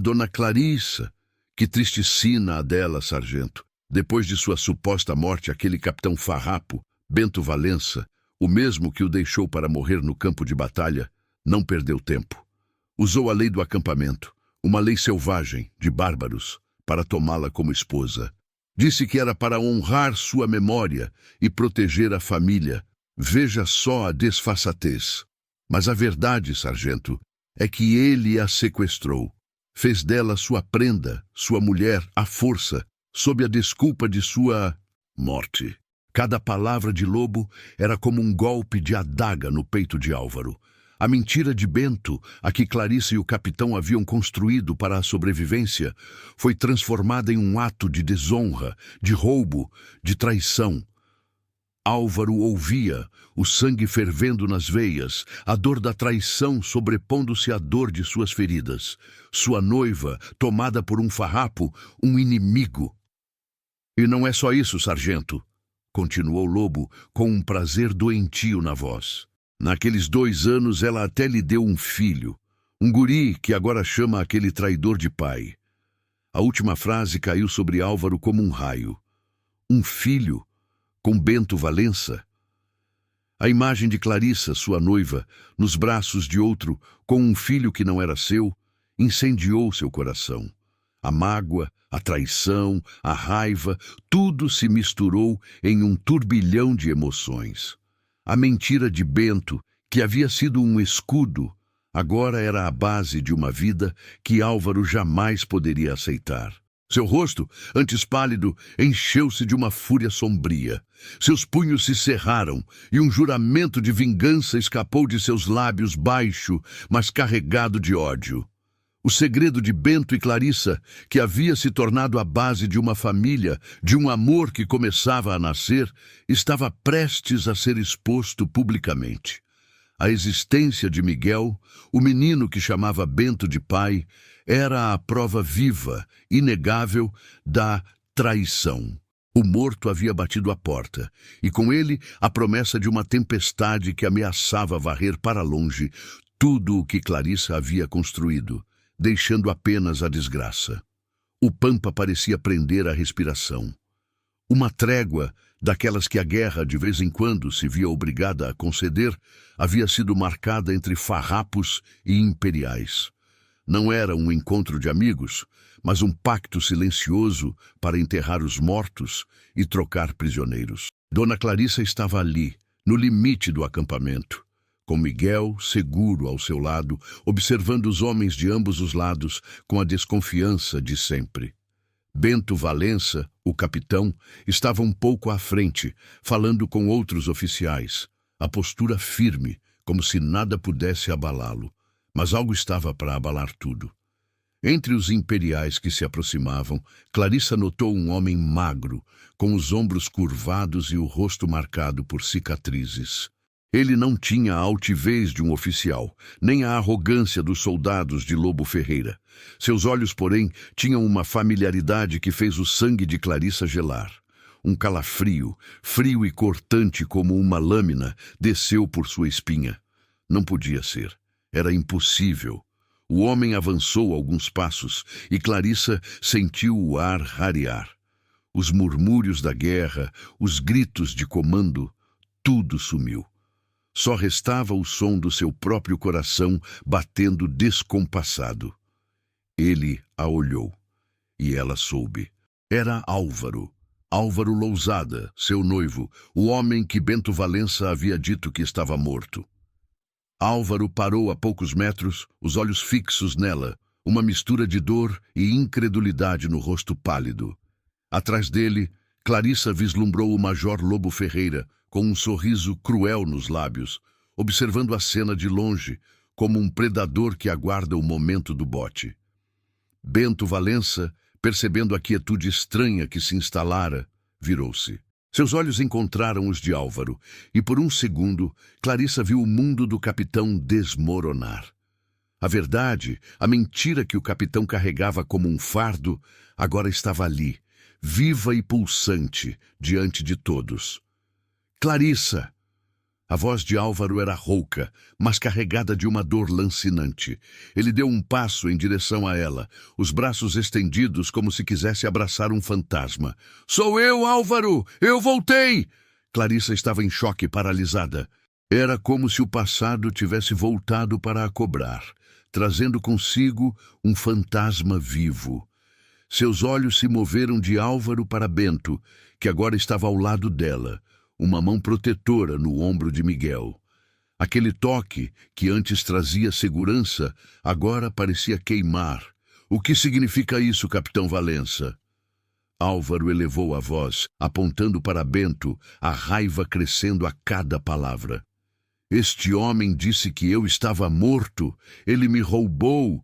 Dona Clarissa. Que triste sina a dela, sargento. Depois de sua suposta morte, aquele capitão farrapo, Bento Valença, o mesmo que o deixou para morrer no campo de batalha, não perdeu tempo. Usou a lei do acampamento, uma lei selvagem, de bárbaros, para tomá-la como esposa. Disse que era para honrar sua memória e proteger a família. Veja só a desfaçatez. Mas a verdade, sargento, é que ele a sequestrou. Fez dela sua prenda, sua mulher, à força, sob a desculpa de sua morte. Cada palavra de Lobo era como um golpe de adaga no peito de Álvaro. A mentira de Bento, a que Clarissa e o capitão haviam construído para a sobrevivência, foi transformada em um ato de desonra, de roubo, de traição. Álvaro ouvia, o sangue fervendo nas veias, a dor da traição sobrepondo-se à dor de suas feridas. Sua noiva, tomada por um farrapo, um inimigo. E não é só isso, sargento, continuou Lobo, com um prazer doentio na voz. Naqueles 2 anos ela até lhe deu um filho, um guri que agora chama aquele traidor de pai. A última frase caiu sobre Álvaro como um raio. Um filho? Com Bento Valença? A imagem de Clarissa, sua noiva, nos braços de outro, com um filho que não era seu, incendiou seu coração. A mágoa, a traição, a raiva, tudo se misturou em um turbilhão de emoções. A mentira de Bento, que havia sido um escudo, agora era a base de uma vida que Álvaro jamais poderia aceitar. Seu rosto, antes pálido, encheu-se de uma fúria sombria. Seus punhos se cerraram e um juramento de vingança escapou de seus lábios baixo, mas carregado de ódio. O segredo de Bento e Clarissa, que havia se tornado a base de uma família, de um amor que começava a nascer, estava prestes a ser exposto publicamente. A existência de Miguel, o menino que chamava Bento de pai, era a prova viva, inegável, da traição. O morto havia batido à porta, e com ele a promessa de uma tempestade que ameaçava varrer para longe tudo o que Clarissa havia construído, deixando apenas a desgraça. O pampa parecia prender a respiração. Uma trégua, daquelas que a guerra de vez em quando se via obrigada a conceder, havia sido marcada entre farrapos e imperiais. Não era um encontro de amigos, mas um pacto silencioso para enterrar os mortos e trocar prisioneiros. Dona Clarissa estava ali, no limite do acampamento, com Miguel seguro ao seu lado, observando os homens de ambos os lados com a desconfiança de sempre. Bento Valença, o capitão, estava um pouco à frente, falando com outros oficiais, a postura firme, como se nada pudesse abalá-lo. Mas algo estava para abalar tudo. Entre os imperiais que se aproximavam, Clarissa notou um homem magro, com os ombros curvados e o rosto marcado por cicatrizes. Ele não tinha a altivez de um oficial, nem a arrogância dos soldados de Lobo Ferreira. Seus olhos, porém, tinham uma familiaridade que fez o sangue de Clarissa gelar. Um calafrio, frio e cortante como uma lâmina, desceu por sua espinha. Não podia ser. Era impossível. O homem avançou alguns passos e Clarissa sentiu o ar rarear. Os murmúrios da guerra, os gritos de comando, tudo sumiu. Só restava o som do seu próprio coração batendo descompassado. Ele a olhou e ela soube. Era Álvaro. Álvaro Lousada, seu noivo, o homem que Bento Valença havia dito que estava morto. Álvaro parou a poucos metros, os olhos fixos nela, uma mistura de dor e incredulidade no rosto pálido. Atrás dele, Clarissa vislumbrou o Major Lobo Ferreira, com um sorriso cruel nos lábios, observando a cena de longe, como um predador que aguarda o momento do bote. Bento Valença, percebendo a quietude estranha que se instalara, virou-se. Seus olhos encontraram os de Álvaro, e por um segundo, Clarissa viu o mundo do capitão desmoronar. A verdade, a mentira que o capitão carregava como um fardo, agora estava ali, viva e pulsante, diante de todos. Clarissa! A voz de Álvaro era rouca, mas carregada de uma dor lancinante. Ele deu um passo em direção a ela, os braços estendidos como se quisesse abraçar um fantasma. "Sou eu, Álvaro! Eu voltei!" Clarissa estava em choque, paralisada. Era como se o passado tivesse voltado para a cobrar, trazendo consigo um fantasma vivo. Seus olhos se moveram de Álvaro para Bento, que agora estava ao lado dela, uma mão protetora no ombro de Miguel. Aquele toque, que antes trazia segurança, agora parecia queimar. "O que significa isso, Capitão Valença?" Álvaro elevou a voz, apontando para Bento, a raiva crescendo a cada palavra. "Este homem disse que eu estava morto. Ele me roubou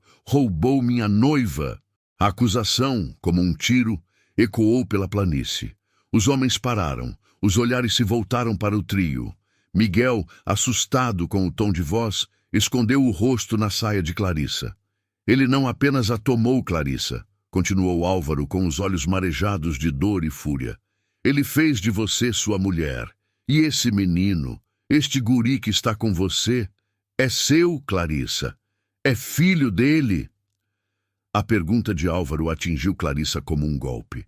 minha noiva." A acusação, como um tiro, ecoou pela planície. Os homens pararam, os olhares se voltaram para o trio. Miguel, assustado com o tom de voz, escondeu o rosto na saia de Clarissa. "Ele não apenas a tomou, Clarissa," continuou Álvaro com os olhos marejados de dor e fúria. "Ele fez de você sua mulher. E esse menino, este guri que está com você, é seu, Clarissa. É filho dele." A pergunta de Álvaro atingiu Clarissa como um golpe.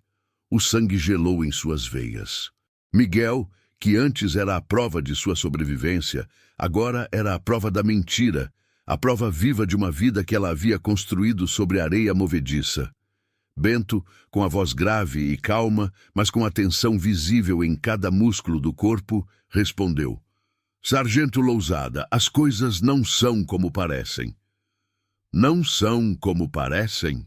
O sangue gelou em suas veias. Miguel, que antes era a prova de sua sobrevivência, agora era a prova da mentira, a prova viva de uma vida que ela havia construído sobre areia movediça. Bento, com a voz grave e calma, mas com a tensão visível em cada músculo do corpo, respondeu: "Sargento Lousada, as coisas não são como parecem." "Não são como parecem?"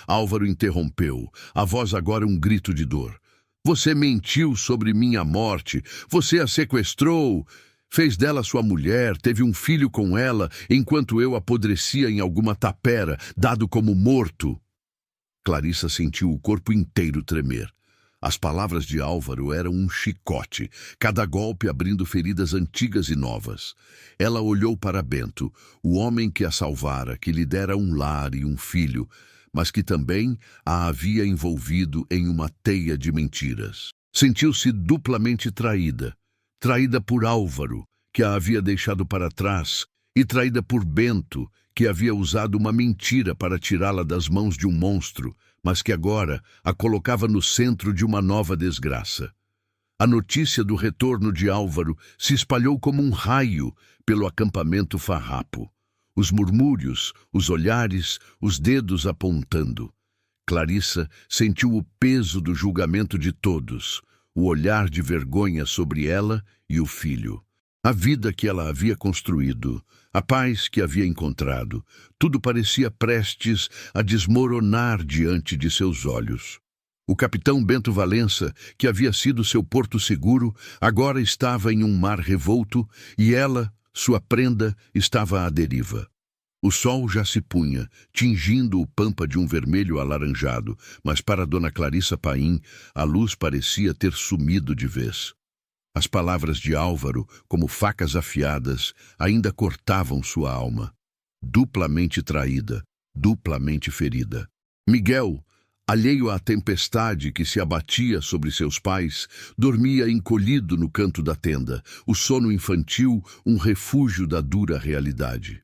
Álvaro interrompeu, a voz agora um grito de dor. "Você mentiu sobre minha morte, você a sequestrou, fez dela sua mulher, teve um filho com ela, enquanto eu apodrecia em alguma tapera, dado como morto." Clarissa sentiu o corpo inteiro tremer. As palavras de Álvaro eram um chicote, cada golpe abrindo feridas antigas e novas. Ela olhou para Bento, o homem que a salvara, que lhe dera um lar e um filho, mas que também a havia envolvido em uma teia de mentiras. Sentiu-se duplamente traída. Traída por Álvaro, que a havia deixado para trás, e traída por Bento, que havia usado uma mentira para tirá-la das mãos de um monstro, mas que agora a colocava no centro de uma nova desgraça. A notícia do retorno de Álvaro se espalhou como um raio pelo acampamento farrapo. Os murmúrios, os olhares, os dedos apontando. Clarissa sentiu o peso do julgamento de todos, o olhar de vergonha sobre ela e o filho. A vida que ela havia construído, a paz que havia encontrado, tudo parecia prestes a desmoronar diante de seus olhos. O capitão Bento Valença, que havia sido seu porto seguro, agora estava em um mar revolto e ela, sua prenda, estava à deriva. O sol já se punha, tingindo o pampa de um vermelho alaranjado, mas para Dona Clarissa Paim, a luz parecia ter sumido de vez. As palavras de Álvaro, como facas afiadas, ainda cortavam sua alma. Duplamente traída, duplamente ferida. Miguel, alheio à tempestade que se abatia sobre seus pais, dormia encolhido no canto da tenda, o sono infantil, um refúgio da dura realidade.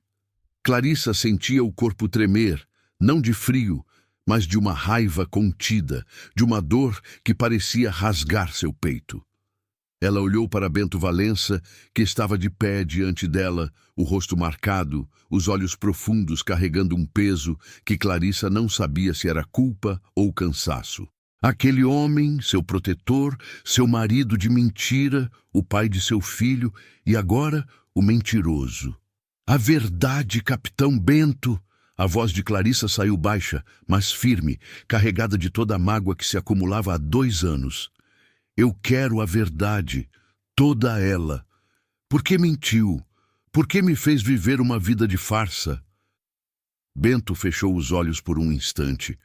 Clarissa sentia o corpo tremer, não de frio, mas de uma raiva contida, de uma dor que parecia rasgar seu peito. Ela olhou para Bento Valença, que estava de pé diante dela, o rosto marcado, os olhos profundos carregando um peso que Clarissa não sabia se era culpa ou cansaço. Aquele homem, seu protetor, seu marido de mentira, o pai de seu filho, e agora o mentiroso. A verdade, Capitão Bento! A voz de Clarissa saiu baixa, mas firme, carregada de toda a mágoa que se acumulava há 2 anos. Eu quero a verdade, toda ela. Por que mentiu? Por que me fez viver uma vida de farsa? Bento fechou os olhos por um instante,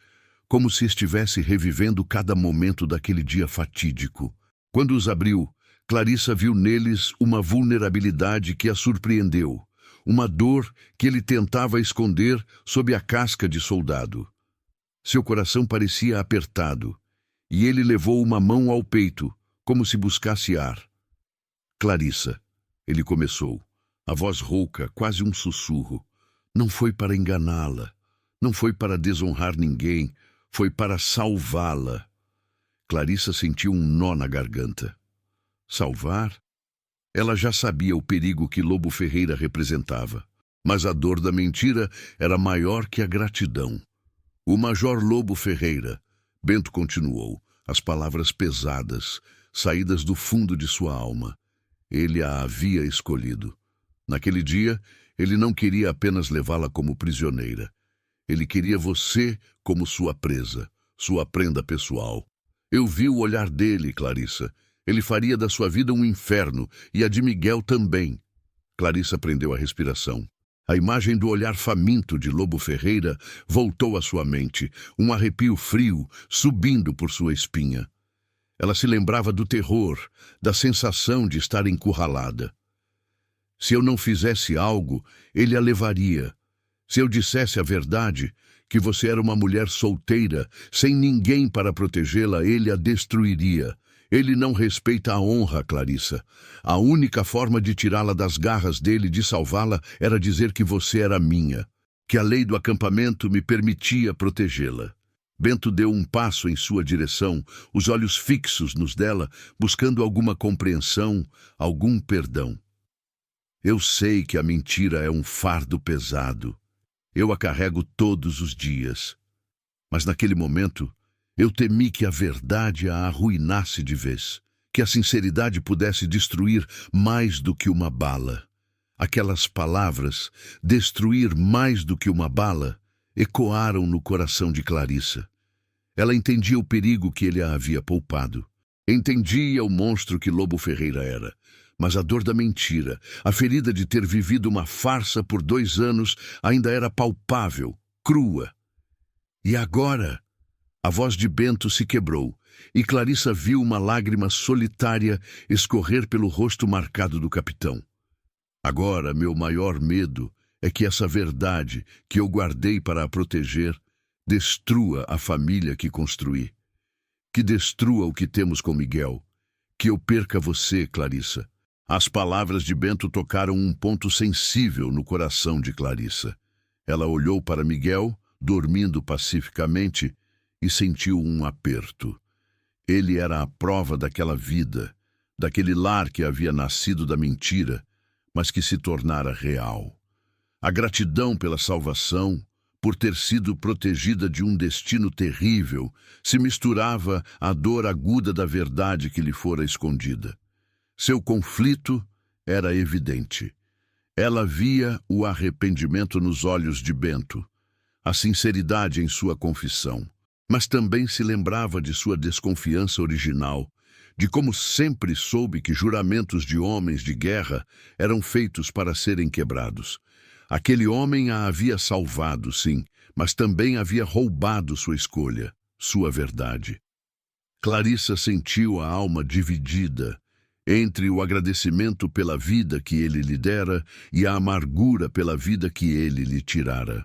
como se estivesse revivendo cada momento daquele dia fatídico. Quando os abriu, Clarissa viu neles uma vulnerabilidade que a surpreendeu, uma dor que ele tentava esconder sob a casca de soldado. Seu coração parecia apertado, e ele levou uma mão ao peito, como se buscasse ar. Clarissa, Ele começou, a voz rouca, quase um sussurro. Não foi para enganá-la, não foi para desonrar ninguém, foi para salvá-la. Clarissa sentiu um nó na garganta. Salvar? Ela já sabia o perigo que Lobo Ferreira representava, mas a dor da mentira era maior que a gratidão. O Major Lobo Ferreira, Bento continuou, as palavras pesadas, saídas do fundo de sua alma. Ele a havia escolhido. Naquele dia, ele não queria apenas levá-la como prisioneira. Ele queria você como sua presa, sua prenda pessoal. Eu vi o olhar dele, Clarissa. Ele faria da sua vida um inferno, e a de Miguel também. Clarissa prendeu a respiração. A imagem do olhar faminto de Lobo Ferreira voltou à sua mente, um arrepio frio subindo por sua espinha. Ela se lembrava do terror, da sensação de estar encurralada. Se eu não fizesse algo, ele a levaria. Se eu dissesse a verdade, que você era uma mulher solteira, sem ninguém para protegê-la, ele a destruiria. Ele não respeita a honra, Clarissa. A única forma de tirá-la das garras dele, de salvá-la, era dizer que você era minha, que a lei do acampamento me permitia protegê-la. Bento deu um passo em sua direção, os olhos fixos nos dela, buscando alguma compreensão, algum perdão. Eu sei que a mentira é um fardo pesado. Eu a carrego todos os dias. Mas naquele momento, eu temi que a verdade a arruinasse de vez, que a sinceridade pudesse destruir mais do que uma bala. Aquelas palavras, destruir mais do que uma bala, ecoaram no coração de Clarissa. Ela entendia o perigo que ele a havia poupado. Entendia o monstro que Lobo Ferreira era. Mas a dor da mentira, a ferida de ter vivido uma farsa por 2 anos, ainda era palpável, crua. E agora? A voz de Bento se quebrou, e Clarissa viu uma lágrima solitária escorrer pelo rosto marcado do capitão. Agora, meu maior medo é que essa verdade, que eu guardei para a proteger, destrua a família que construí. Que destrua o que temos com Miguel. Que eu perca você, Clarissa. As palavras de Bento tocaram um ponto sensível no coração de Clarissa. Ela olhou para Miguel, dormindo pacificamente, e sentiu um aperto. Ele era a prova daquela vida, daquele lar que havia nascido da mentira, mas que se tornara real. A gratidão pela salvação, por ter sido protegida de um destino terrível, se misturava à dor aguda da verdade que lhe fora escondida. Seu conflito era evidente. Ela via o arrependimento nos olhos de Bento, a sinceridade em sua confissão, mas também se lembrava de sua desconfiança original, de como sempre soube que juramentos de homens de guerra eram feitos para serem quebrados. Aquele homem a havia salvado, sim, mas também havia roubado sua escolha, sua verdade. Clarissa sentiu a alma dividida entre o agradecimento pela vida que ele lhe dera e a amargura pela vida que ele lhe tirara.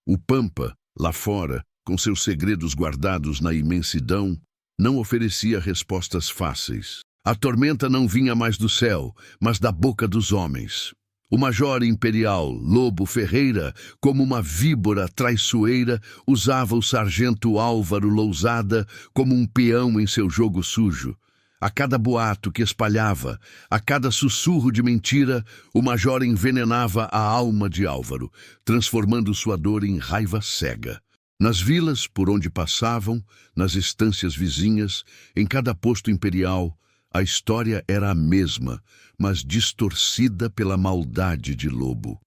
O Pampa, lá fora, com seus segredos guardados na imensidão, não oferecia respostas fáceis. A tormenta não vinha mais do céu, mas da boca dos homens. O Major Imperial Lobo Ferreira, como uma víbora traiçoeira, usava o sargento Álvaro Lousada como um peão em seu jogo sujo. A cada boato que espalhava, a cada sussurro de mentira, o major envenenava a alma de Álvaro, transformando sua dor em raiva cega. Nas vilas por onde passavam, nas estâncias vizinhas, em cada posto imperial, a história era a mesma, mas distorcida pela maldade de Lobo.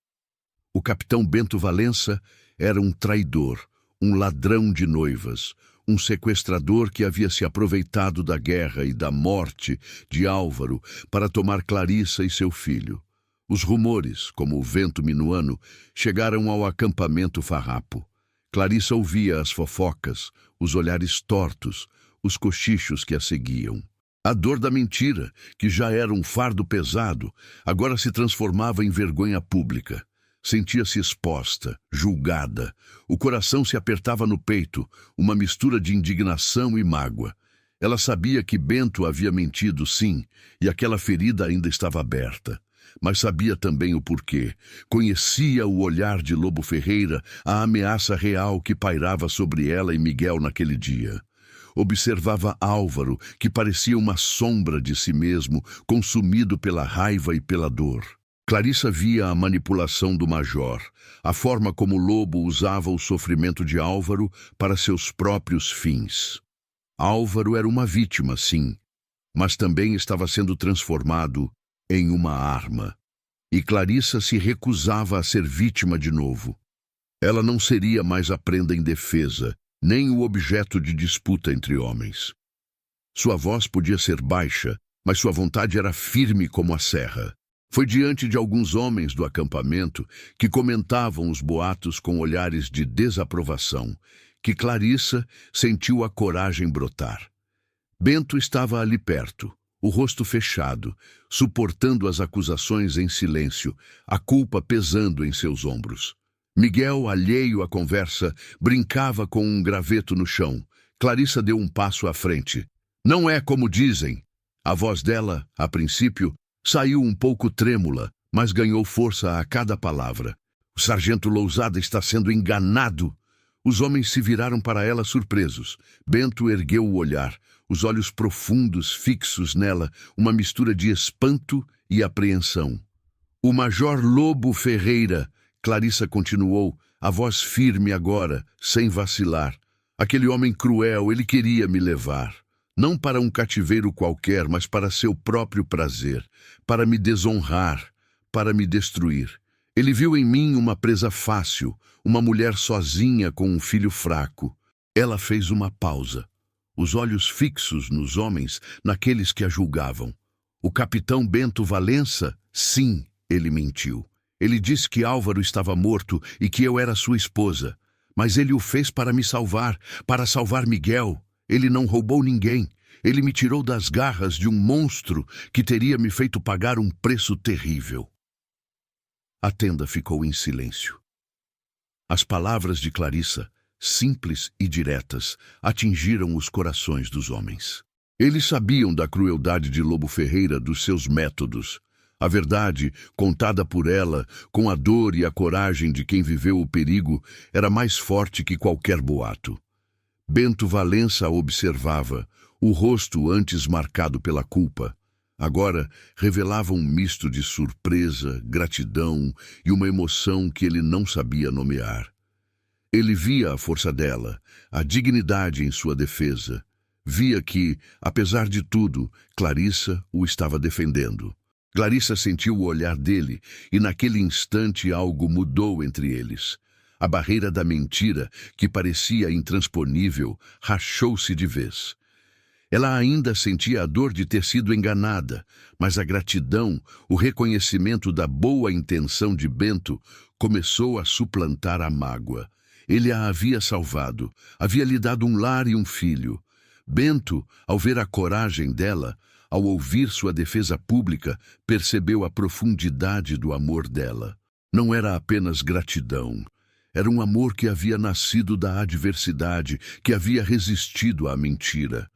O capitão Bento Valença era um traidor, um ladrão de noivas, um sequestrador que havia se aproveitado da guerra e da morte de Álvaro para tomar Clarissa e seu filho. Os rumores, como o vento minuano, chegaram ao acampamento farrapo. Clarissa ouvia as fofocas, os olhares tortos, os cochichos que a seguiam. A dor da mentira, que já era um fardo pesado, agora se transformava em vergonha pública. Sentia-se exposta, julgada. O coração se apertava no peito, uma mistura de indignação e mágoa. Ela sabia que Bento havia mentido, sim, e aquela ferida ainda estava aberta. mas sabia também o porquê. Conhecia o olhar de Lobo Ferreira, a ameaça real que pairava sobre ela e Miguel naquele dia. Observava Álvaro, que parecia uma sombra de si mesmo, consumido pela raiva e pela dor. Clarissa via a manipulação do major, a forma como Lobo usava o sofrimento de Álvaro para seus próprios fins. Álvaro era uma vítima, sim, mas também estava sendo transformado em uma arma. E Clarissa se recusava a ser vítima de novo. Ela não seria mais a prenda indefesa, nem o objeto de disputa entre homens. Sua voz podia ser baixa, mas sua vontade era firme como a serra. Foi diante de alguns homens do acampamento, que comentavam os boatos com olhares de desaprovação, que Clarissa sentiu a coragem brotar. Bento estava ali perto, o rosto fechado, suportando as acusações em silêncio, a culpa pesando em seus ombros. Miguel, alheio à conversa, brincava com um graveto no chão. Clarissa deu um passo à frente. Não é como dizem. A voz dela, a princípio, saiu um pouco trêmula, mas ganhou força a cada palavra. O sargento Lousada está sendo enganado. Os homens se viraram para ela surpresos. Bento ergueu o olhar, os olhos profundos fixos nela, uma mistura de espanto e apreensão. O major Lobo Ferreira, Clarissa continuou, a voz firme agora, sem vacilar. Aquele homem cruel, ele queria me levar. Não para um cativeiro qualquer, mas para seu próprio prazer, para me desonrar, para me destruir. Ele viu em mim uma presa fácil, uma mulher sozinha com um filho fraco. Ela fez uma pausa, os olhos fixos nos homens, naqueles que a julgavam. O capitão Bento Valença, sim, ele mentiu. Ele disse que Álvaro estava morto e que eu era sua esposa. Mas ele o fez para me salvar, para salvar Miguel. Ele não roubou ninguém. Ele me tirou das garras de um monstro que teria me feito pagar um preço terrível. A tenda ficou em silêncio. As palavras de Clarissa, simples e diretas, atingiram os corações dos homens. Eles sabiam da crueldade de Lobo Ferreira, dos seus métodos. A verdade, contada por ela, com a dor e a coragem de quem viveu o perigo, era mais forte que qualquer boato. Bento Valença a observava, o rosto antes marcado pela culpa. Agora revelava um misto de surpresa, gratidão e uma emoção que ele não sabia nomear. Ele via a força dela, a dignidade em sua defesa. Via que, apesar de tudo, Clarissa o estava defendendo. Clarissa sentiu o olhar dele e naquele instante algo mudou entre eles. A barreira da mentira, que parecia intransponível, rachou-se de vez. Ela ainda sentia a dor de ter sido enganada, mas a gratidão, o reconhecimento da boa intenção de Bento, começou a suplantar a mágoa. Ele a havia salvado, havia lhe dado um lar e um filho. Bento, ao ver a coragem dela, ao ouvir sua defesa pública, percebeu a profundidade do amor dela. Não era apenas gratidão. Era um amor que havia nascido da adversidade, que havia resistido à mentira.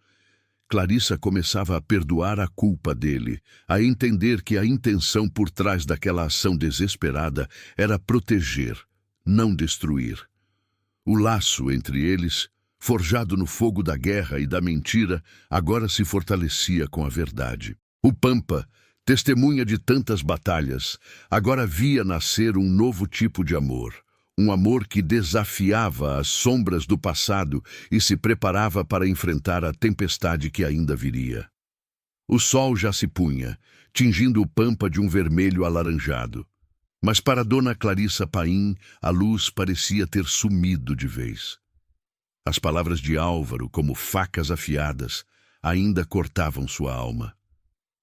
Clarissa começava a perdoar a culpa dele, a entender que a intenção por trás daquela ação desesperada era proteger, não destruir. O laço entre eles, forjado no fogo da guerra e da mentira, agora se fortalecia com a verdade. O Pampa, testemunha de tantas batalhas, agora via nascer um novo tipo de amor. Um amor que desafiava as sombras do passado e se preparava para enfrentar a tempestade que ainda viria. O sol já se punha, tingindo o Pampa de um vermelho alaranjado. Mas para Dona Clarissa Paim, a luz parecia ter sumido de vez. As palavras de Álvaro, como facas afiadas, ainda cortavam sua alma.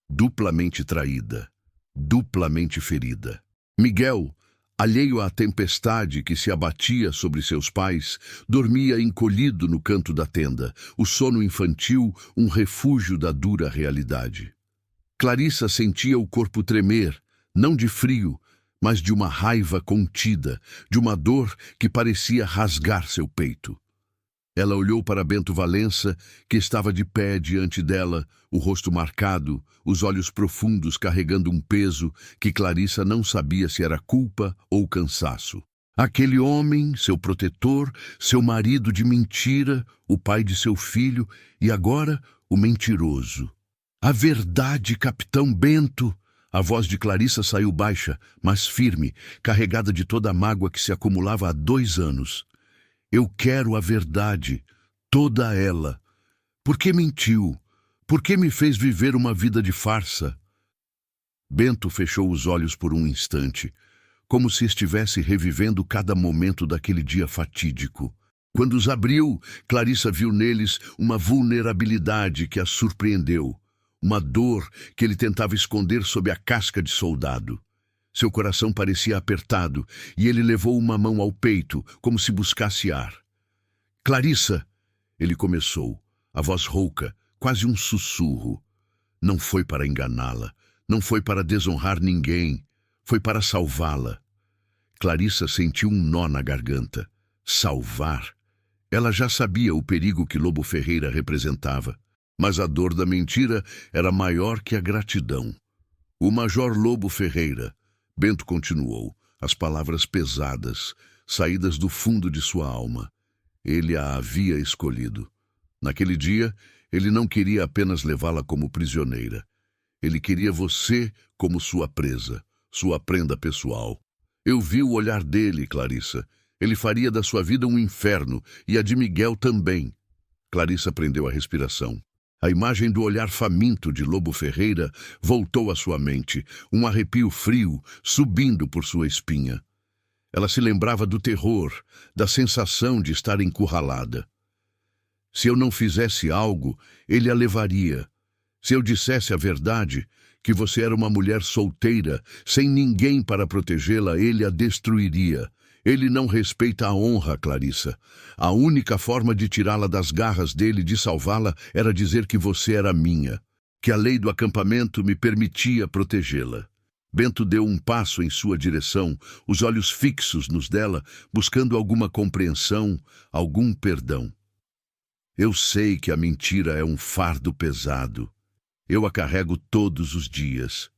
Duplamente traída, duplamente ferida. Miguel, alheio à tempestade que se abatia sobre seus pais, dormia encolhido no canto da tenda, o sono infantil um refúgio da dura realidade. Clarissa sentia o corpo tremer, não de frio, mas de uma raiva contida, de uma dor que parecia rasgar seu peito. Ela olhou para Bento Valença, que estava de pé diante dela, o rosto marcado, os olhos profundos carregando um peso que Clarissa não sabia se era culpa ou cansaço. Aquele homem, seu protetor, seu marido de mentira, o pai de seu filho e agora o mentiroso. A verdade, capitão Bento! A voz de Clarissa saiu baixa, mas firme, carregada de toda a mágoa que se acumulava há 2 anos. Eu quero a verdade, toda ela. Por que mentiu? Por que me fez viver uma vida de farsa? Bento fechou os olhos por um instante, como se estivesse revivendo cada momento daquele dia fatídico. Quando os abriu, Clarissa viu neles uma vulnerabilidade que a surpreendeu, uma dor que ele tentava esconder sob a casca de soldado. Seu coração parecia apertado e ele levou uma mão ao peito, como se buscasse ar. Clarissa, ele começou, a voz rouca, quase um sussurro. Não foi para enganá-la, não foi para desonrar ninguém, foi para salvá-la. Clarissa sentiu um nó na garganta. Salvar? Ela já sabia o perigo que Lobo Ferreira representava, mas a dor da mentira era maior que a gratidão. O Major Lobo Ferreira, Bento continuou, as palavras pesadas, saídas do fundo de sua alma. Ele a havia escolhido. Naquele dia, ele não queria apenas levá-la como prisioneira. Ele queria você como sua presa, sua prenda pessoal. Eu vi o olhar dele, Clarissa. Ele faria da sua vida um inferno, e a de Miguel também. Clarissa prendeu a respiração. A imagem do olhar faminto de Lobo Ferreira voltou à sua mente, um arrepio frio subindo por sua espinha. Ela se lembrava do terror, da sensação de estar encurralada. Se eu não fizesse algo, ele a levaria. Se eu dissesse a verdade, que você era uma mulher solteira, sem ninguém para protegê-la, ele a destruiria. Ele não respeita a honra, Clarissa. A única forma de tirá-la das garras dele, de salvá-la, era dizer que você era minha, que a lei do acampamento me permitia protegê-la. Bento deu um passo em sua direção, os olhos fixos nos dela, buscando alguma compreensão, algum perdão. Eu sei que a mentira é um fardo pesado. Eu a carrego todos os dias.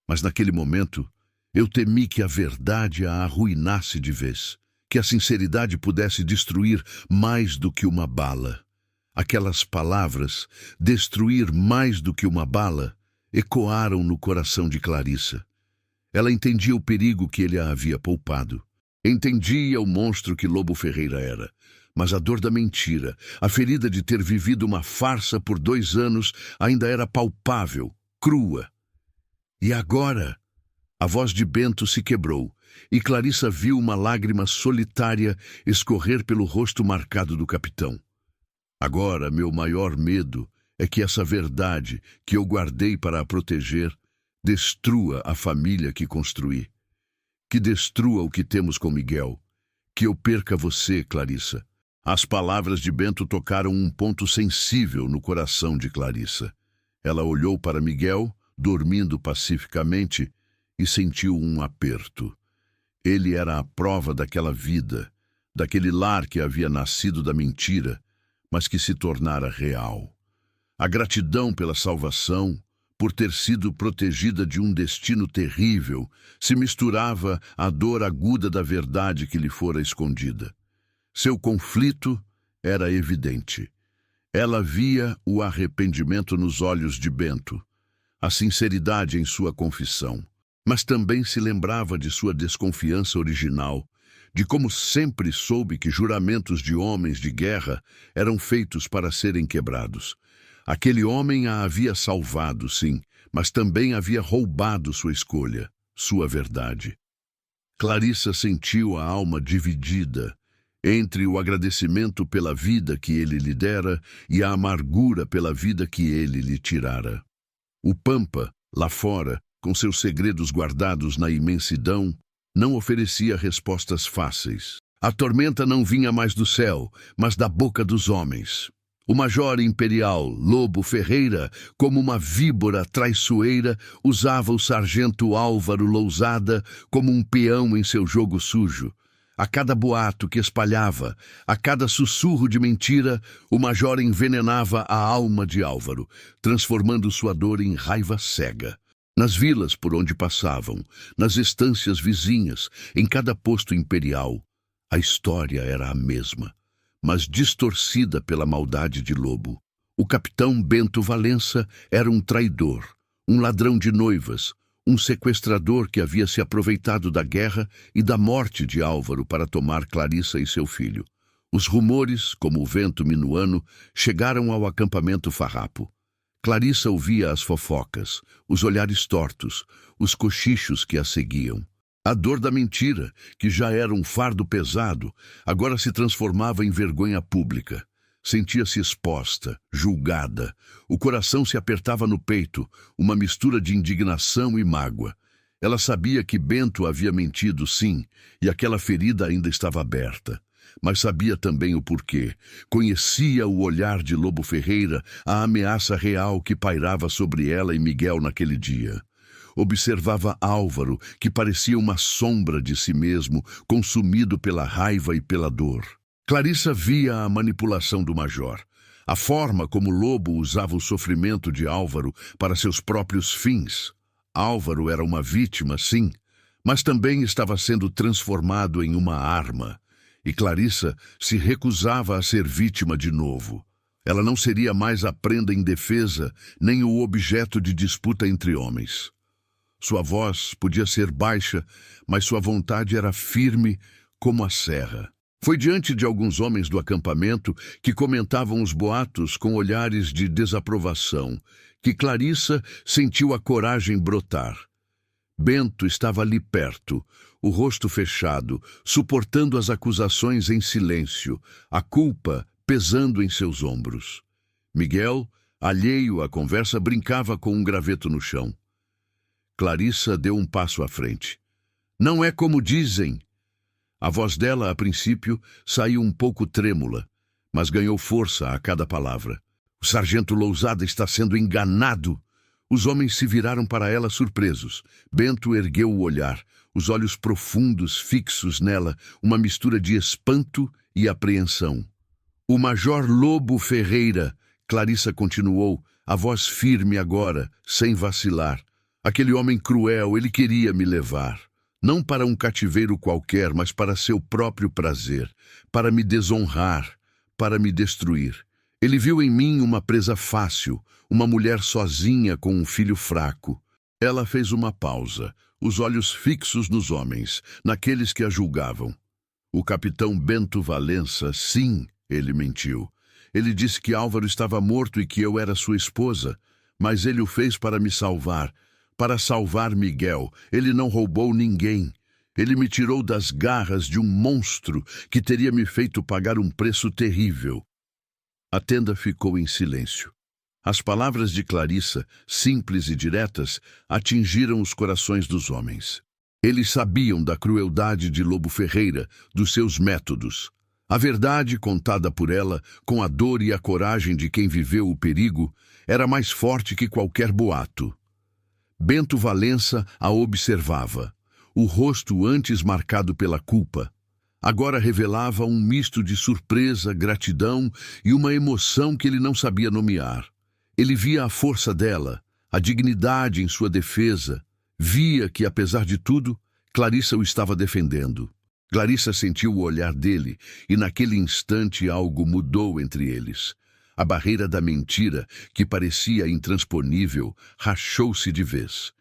Mas naquele momento, eu temi que a verdade a arruinasse de vez, que a sinceridade pudesse destruir mais do que uma bala. Aquelas palavras, destruir mais do que uma bala, ecoaram no coração de Clarissa. Ela entendia o perigo que ele a havia poupado. Entendia o monstro que Lobo Ferreira era. Mas a dor da mentira, a ferida de ter vivido uma farsa por 2 anos, ainda era palpável, crua. E agora? A voz de Bento se quebrou, e Clarissa viu uma lágrima solitária escorrer pelo rosto marcado do capitão. Agora, meu maior medo é que essa verdade, que eu guardei para a proteger, destrua a família que construí. Que destrua o que temos com Miguel. Que eu perca você, Clarissa. As palavras de Bento tocaram um ponto sensível no coração de Clarissa. Ela olhou para Miguel, dormindo pacificamente, e sentiu um aperto. Ele era a prova daquela vida, daquele lar que havia nascido da mentira, mas que se tornara real. A gratidão pela salvação, por ter sido protegida de um destino terrível, se misturava à dor aguda da verdade que lhe fora escondida. Seu conflito era evidente. Ela via o arrependimento nos olhos de Bento, a sinceridade em sua confissão, mas também se lembrava de sua desconfiança original, de como sempre soube que juramentos de homens de guerra eram feitos para serem quebrados. Aquele homem a havia salvado, sim, mas também havia roubado sua escolha, sua verdade. Clarissa sentiu a alma dividida entre o agradecimento pela vida que ele lhe dera e a amargura pela vida que ele lhe tirara. O Pampa, lá fora, com seus segredos guardados na imensidão, não oferecia respostas fáceis. A tormenta não vinha mais do céu, mas da boca dos homens. O major imperial Lobo Ferreira, como uma víbora traiçoeira, usava o sargento Álvaro Lousada como um peão em seu jogo sujo. A cada boato que espalhava, a cada sussurro de mentira, o major envenenava a alma de Álvaro, transformando sua dor em raiva cega. Nas vilas por onde passavam, nas estâncias vizinhas, em cada posto imperial, a história era a mesma, mas distorcida pela maldade de Lobo. O capitão Bento Valença era um traidor, um ladrão de noivas, um sequestrador que havia se aproveitado da guerra e da morte de Álvaro para tomar Clarissa e seu filho. Os rumores, como o vento minuano, chegaram ao acampamento farrapo. Clarissa ouvia as fofocas, os olhares tortos, os cochichos que a seguiam. A dor da mentira, que já era um fardo pesado, agora se transformava em vergonha pública. Sentia-se exposta, julgada. O coração se apertava no peito, uma mistura de indignação e mágoa. Ela sabia que Bento havia mentido, sim, e aquela ferida ainda estava aberta. Mas sabia também o porquê. Conhecia o olhar de Lobo Ferreira, a ameaça real que pairava sobre ela e Miguel naquele dia. Observava Álvaro, que parecia uma sombra de si mesmo, consumido pela raiva e pela dor. Clarissa via a manipulação do major, a forma como Lobo usava o sofrimento de Álvaro para seus próprios fins. Álvaro era uma vítima, sim, mas também estava sendo transformado em uma arma. E Clarissa se recusava a ser vítima de novo. Ela não seria mais a prenda indefesa, nem o objeto de disputa entre homens. Sua voz podia ser baixa, mas sua vontade era firme como a serra. Foi diante de alguns homens do acampamento que comentavam os boatos com olhares de desaprovação, que Clarissa sentiu a coragem brotar. Bento estava ali perto, o rosto fechado, suportando as acusações em silêncio, a culpa pesando em seus ombros. Miguel, alheio à conversa, brincava com um graveto no chão. Clarissa deu um passo à frente. Não é como dizem. A voz dela, a princípio, saiu um pouco trêmula, mas ganhou força a cada palavra. O sargento Lousada está sendo enganado. Os homens se viraram para ela surpresos. Bento ergueu o olhar, os olhos profundos fixos nela, uma mistura de espanto e apreensão. O major Lobo Ferreira, Clarissa continuou, a voz firme agora, sem vacilar. Aquele homem cruel, ele queria me levar. Não para um cativeiro qualquer, mas para seu próprio prazer, para me desonrar, para me destruir. Ele viu em mim uma presa fácil, uma mulher sozinha com um filho fraco. Ela fez uma pausa, os olhos fixos nos homens, naqueles que a julgavam. O capitão Bento Valença, sim, ele mentiu. Ele disse que Álvaro estava morto e que eu era sua esposa, mas ele o fez para me salvar. Para salvar Miguel, ele não roubou ninguém. Ele me tirou das garras de um monstro que teria me feito pagar um preço terrível. A tenda ficou em silêncio. As palavras de Clarissa, simples e diretas, atingiram os corações dos homens. Eles sabiam da crueldade de Lobo Ferreira, dos seus métodos. A verdade, contada por ela, com a dor e a coragem de quem viveu o perigo, era mais forte que qualquer boato. Bento Valença a observava. O rosto antes marcado pela culpa, agora revelava um misto de surpresa, gratidão e uma emoção que ele não sabia nomear. Ele via a força dela, a dignidade em sua defesa. Via que, apesar de tudo, Clarissa o estava defendendo. Clarissa sentiu o olhar dele e naquele instante algo mudou entre eles. A barreira da mentira, que parecia intransponível, rachou-se de vez.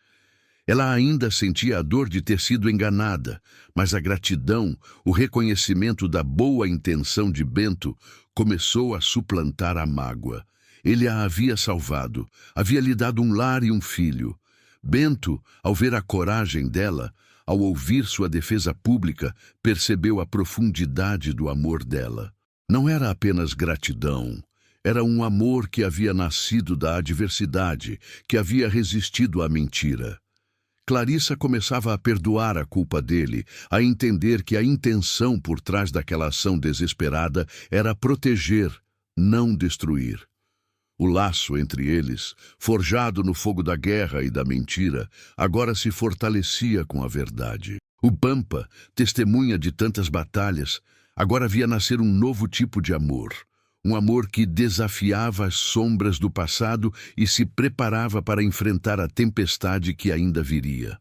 Ela ainda sentia a dor de ter sido enganada, mas a gratidão, o reconhecimento da boa intenção de Bento, começou a suplantar a mágoa. Ele a havia salvado, havia lhe dado um lar e um filho. Bento, ao ver a coragem dela, ao ouvir sua defesa pública, percebeu a profundidade do amor dela. Não era apenas gratidão. Era um amor que havia nascido da adversidade, que havia resistido à mentira. Clarissa começava a perdoar a culpa dele, a entender que a intenção por trás daquela ação desesperada era proteger, não destruir. O laço entre eles, forjado no fogo da guerra e da mentira, agora se fortalecia com a verdade. O Pampa, testemunha de tantas batalhas, agora via nascer um novo tipo de amor. Um amor que desafiava as sombras do passado e se preparava para enfrentar a tempestade que ainda viria.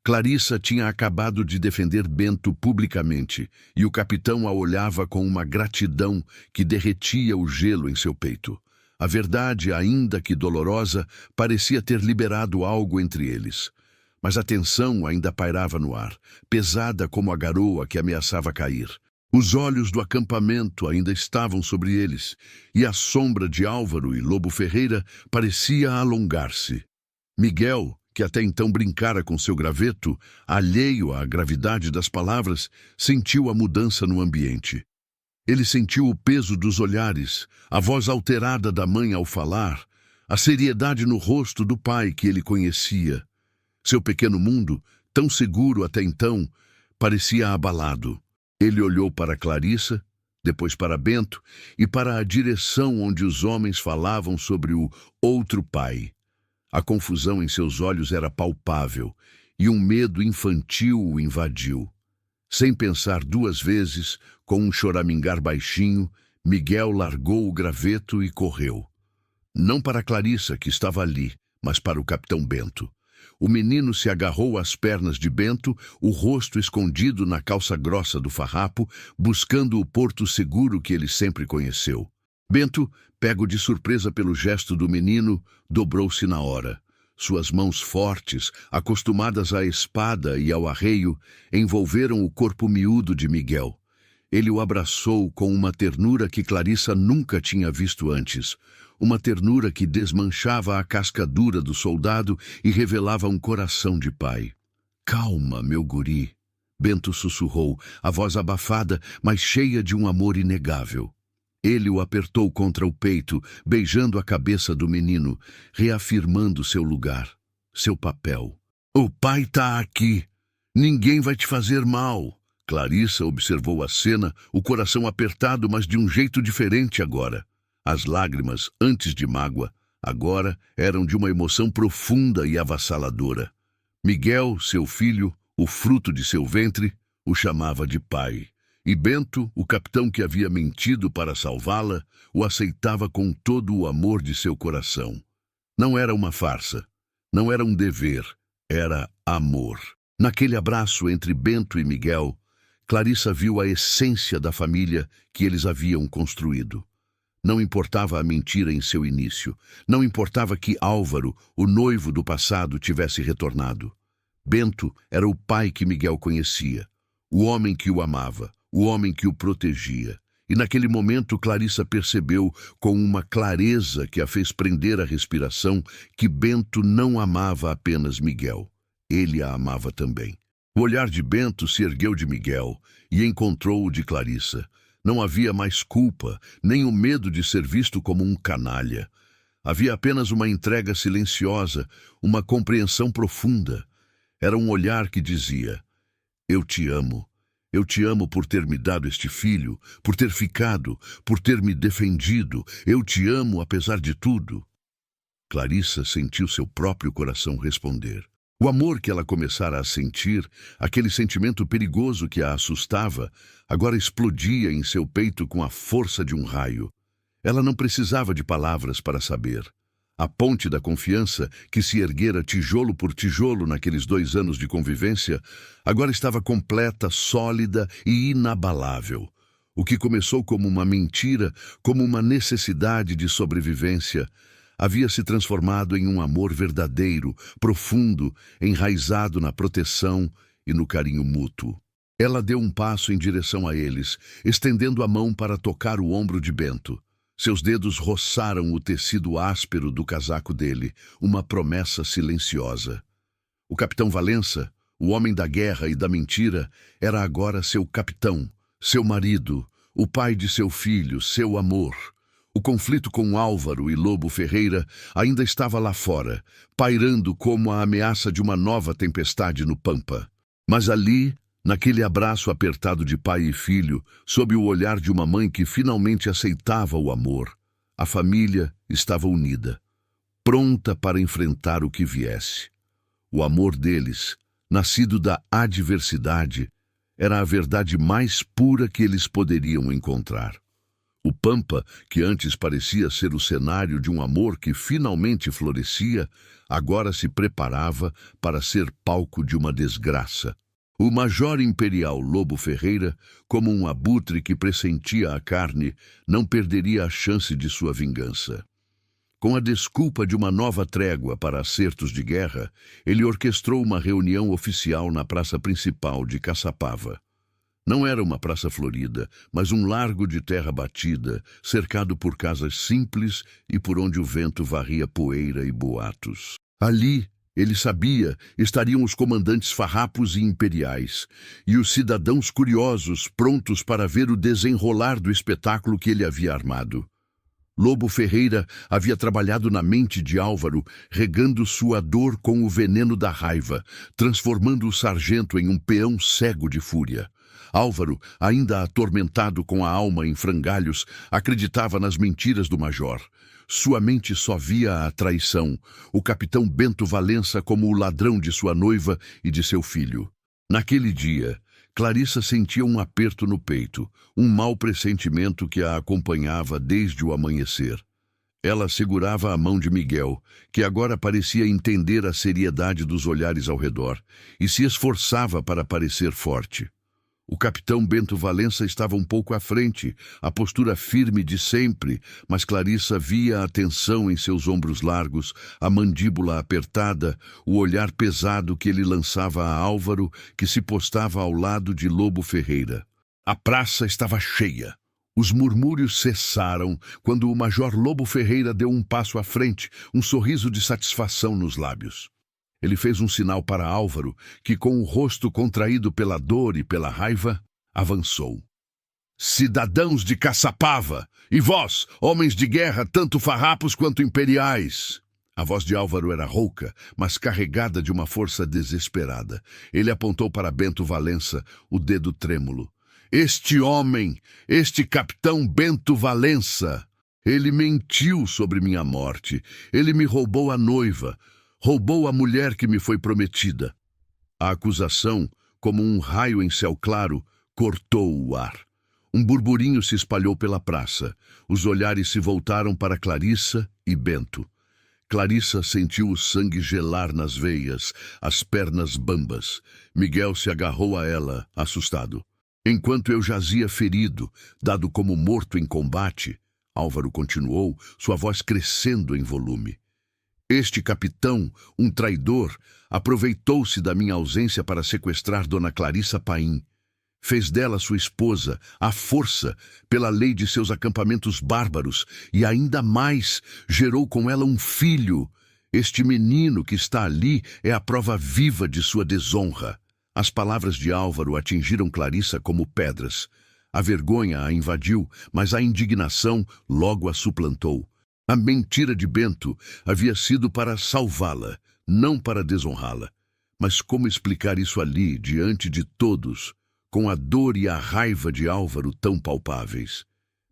Clarissa tinha acabado de defender Bento publicamente, e o capitão a olhava com uma gratidão que derretia o gelo em seu peito. A verdade, ainda que dolorosa, parecia ter liberado algo entre eles. Mas a tensão ainda pairava no ar, pesada como a garoa que ameaçava cair. Os olhos do acampamento ainda estavam sobre eles, e a sombra de Álvaro e Lobo Ferreira parecia alongar-se. Miguel, que até então brincara com seu graveto, alheio à gravidade das palavras, sentiu a mudança no ambiente. Ele sentiu o peso dos olhares, a voz alterada da mãe ao falar, a seriedade no rosto do pai que ele conhecia. Seu pequeno mundo, tão seguro até então, parecia abalado. Ele olhou para Clarissa, depois para Bento e para a direção onde os homens falavam sobre o outro pai. A confusão em seus olhos era palpável e um medo infantil o invadiu. Sem pensar duas vezes, com um choramingar baixinho, Miguel largou o graveto e correu. Não para Clarissa, que estava ali, mas para o capitão Bento. O menino se agarrou às pernas de Bento, o rosto escondido na calça grossa do farrapo, buscando o porto seguro que ele sempre conheceu. Bento, pego de surpresa pelo gesto do menino, dobrou-se na hora. Suas mãos fortes, acostumadas à espada e ao arreio, envolveram o corpo miúdo de Miguel. Ele o abraçou com uma ternura que Clarissa nunca tinha visto antes. Uma ternura que desmanchava a casca dura do soldado e revelava um coração de pai. "Calma, meu guri", Bento sussurrou, a voz abafada, mas cheia de um amor inegável. Ele o apertou contra o peito, beijando a cabeça do menino, reafirmando seu lugar, seu papel. "O pai tá aqui. Ninguém vai te fazer mal." Clarissa observou a cena, o coração apertado, mas de um jeito diferente agora. As lágrimas, antes de mágoa, agora eram de uma emoção profunda e avassaladora. Miguel, seu filho, o fruto de seu ventre, o chamava de pai. E Bento, o capitão que havia mentido para salvá-la, o aceitava com todo o amor de seu coração. Não era uma farsa, não era um dever, era amor. Naquele abraço entre Bento e Miguel, Clarissa viu a essência da família que eles haviam construído. Não importava a mentira em seu início, não importava que Álvaro, o noivo do passado, tivesse retornado. Bento era o pai que Miguel conhecia, o homem que o amava, o homem que o protegia. E naquele momento Clarissa percebeu, com uma clareza que a fez prender a respiração, que Bento não amava apenas Miguel. Ele a amava também. O olhar de Bento se ergueu de Miguel e encontrou o de Clarissa. Não havia mais culpa, nem o medo de ser visto como um canalha. Havia apenas uma entrega silenciosa, uma compreensão profunda. Era um olhar que dizia: "Eu te amo. Eu te amo por ter me dado este filho, por ter ficado, por ter me defendido. Eu te amo apesar de tudo." Clarissa sentiu seu próprio coração responder. O amor que ela começara a sentir, aquele sentimento perigoso que a assustava, agora explodia em seu peito com a força de um raio. Ela não precisava de palavras para saber. A ponte da confiança, que se erguera tijolo por tijolo naqueles 2 anos de convivência, agora estava completa, sólida e inabalável. O que começou como uma mentira, como uma necessidade de sobrevivência, havia se transformado em um amor verdadeiro, profundo, enraizado na proteção e no carinho mútuo. Ela deu um passo em direção a eles, estendendo a mão para tocar o ombro de Bento. Seus dedos roçaram o tecido áspero do casaco dele, uma promessa silenciosa. O capitão Valença, o homem da guerra e da mentira, era agora seu capitão, seu marido, o pai de seu filho, seu amor. O conflito com Álvaro e Lobo Ferreira ainda estava lá fora, pairando como a ameaça de uma nova tempestade no Pampa. Mas ali, naquele abraço apertado de pai e filho, sob o olhar de uma mãe que finalmente aceitava o amor, a família estava unida, pronta para enfrentar o que viesse. O amor deles nascido da adversidade, era a verdade mais pura que eles poderiam encontrar. O Pampa, que antes parecia ser o cenário de um amor que finalmente florescia, agora se preparava para ser palco de uma desgraça. O Major Imperial Lobo Ferreira, como um abutre que pressentia a carne, não perderia a chance de sua vingança. Com a desculpa de uma nova trégua para acertos de guerra, ele orquestrou uma reunião oficial na praça principal de Caçapava. Não era uma praça florida, mas um largo de terra batida, cercado por casas simples e por onde o vento varria poeira e boatos. Ali, ele sabia, estariam os comandantes farrapos e imperiais, e os cidadãos curiosos prontos para ver o desenrolar do espetáculo que ele havia armado. Lobo Ferreira havia trabalhado na mente de Álvaro, regando sua dor com o veneno da raiva, transformando o sargento em um peão cego de fúria. Álvaro, ainda atormentado com a alma em frangalhos, acreditava nas mentiras do major. Sua mente só via a traição, o capitão Bento Valença como o ladrão de sua noiva e de seu filho. Naquele dia, Clarissa sentia um aperto no peito, um mau pressentimento que a acompanhava desde o amanhecer. Ela segurava a mão de Miguel, que agora parecia entender a seriedade dos olhares ao redor, e se esforçava para parecer forte. O capitão Bento Valença estava um pouco à frente, a postura firme de sempre, mas Clarissa via a tensão em seus ombros largos, a mandíbula apertada, o olhar pesado que ele lançava a Álvaro, que se postava ao lado de Lobo Ferreira. A praça estava cheia. Os murmúrios cessaram quando o Major Lobo Ferreira deu um passo à frente, um sorriso de satisfação nos lábios. Ele fez um sinal para Álvaro, que com o rosto contraído pela dor e pela raiva, avançou. Cidadãos de Caçapava, e vós, homens de guerra, tanto farrapos quanto imperiais. A voz de Álvaro era rouca, mas carregada de uma força desesperada. Ele apontou para Bento Valença, o dedo trêmulo. Este homem, este capitão Bento Valença, ele mentiu sobre minha morte. Ele me roubou a noiva. Roubou a mulher que me foi prometida. A acusação, como um raio em céu claro, cortou o ar. Um burburinho se espalhou pela praça. Os olhares se voltaram para Clarissa e Bento. Clarissa sentiu o sangue gelar nas veias, as pernas bambas. Miguel se agarrou a ela, assustado. Enquanto eu jazia ferido, dado como morto em combate, Álvaro continuou, sua voz crescendo em volume. Este capitão, um traidor, aproveitou-se da minha ausência para sequestrar Dona Clarissa Paim. Fez dela sua esposa, à força, pela lei de seus acampamentos bárbaros, e ainda mais, gerou com ela um filho. Este menino que está ali é a prova viva de sua desonra. As palavras de Álvaro atingiram Clarissa como pedras. A vergonha a invadiu, mas a indignação logo a suplantou. A mentira de Bento havia sido para salvá-la, não para desonrá-la. Mas como explicar isso ali, diante de todos, com a dor e a raiva de Álvaro tão palpáveis?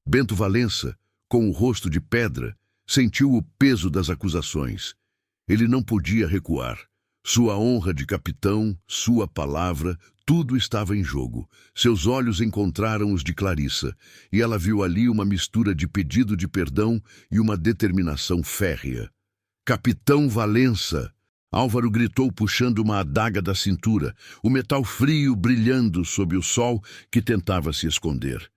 Bento Valença, com o rosto de pedra, sentiu o peso das acusações. Ele não podia recuar. Sua honra de capitão, sua palavra, tudo estava em jogo. Seus olhos encontraram os de Clarissa, e ela viu ali uma mistura de pedido de perdão e uma determinação férrea. Capitão Valença! Álvaro gritou puxando uma adaga da cintura, o metal frio brilhando sob o sol que tentava se esconder.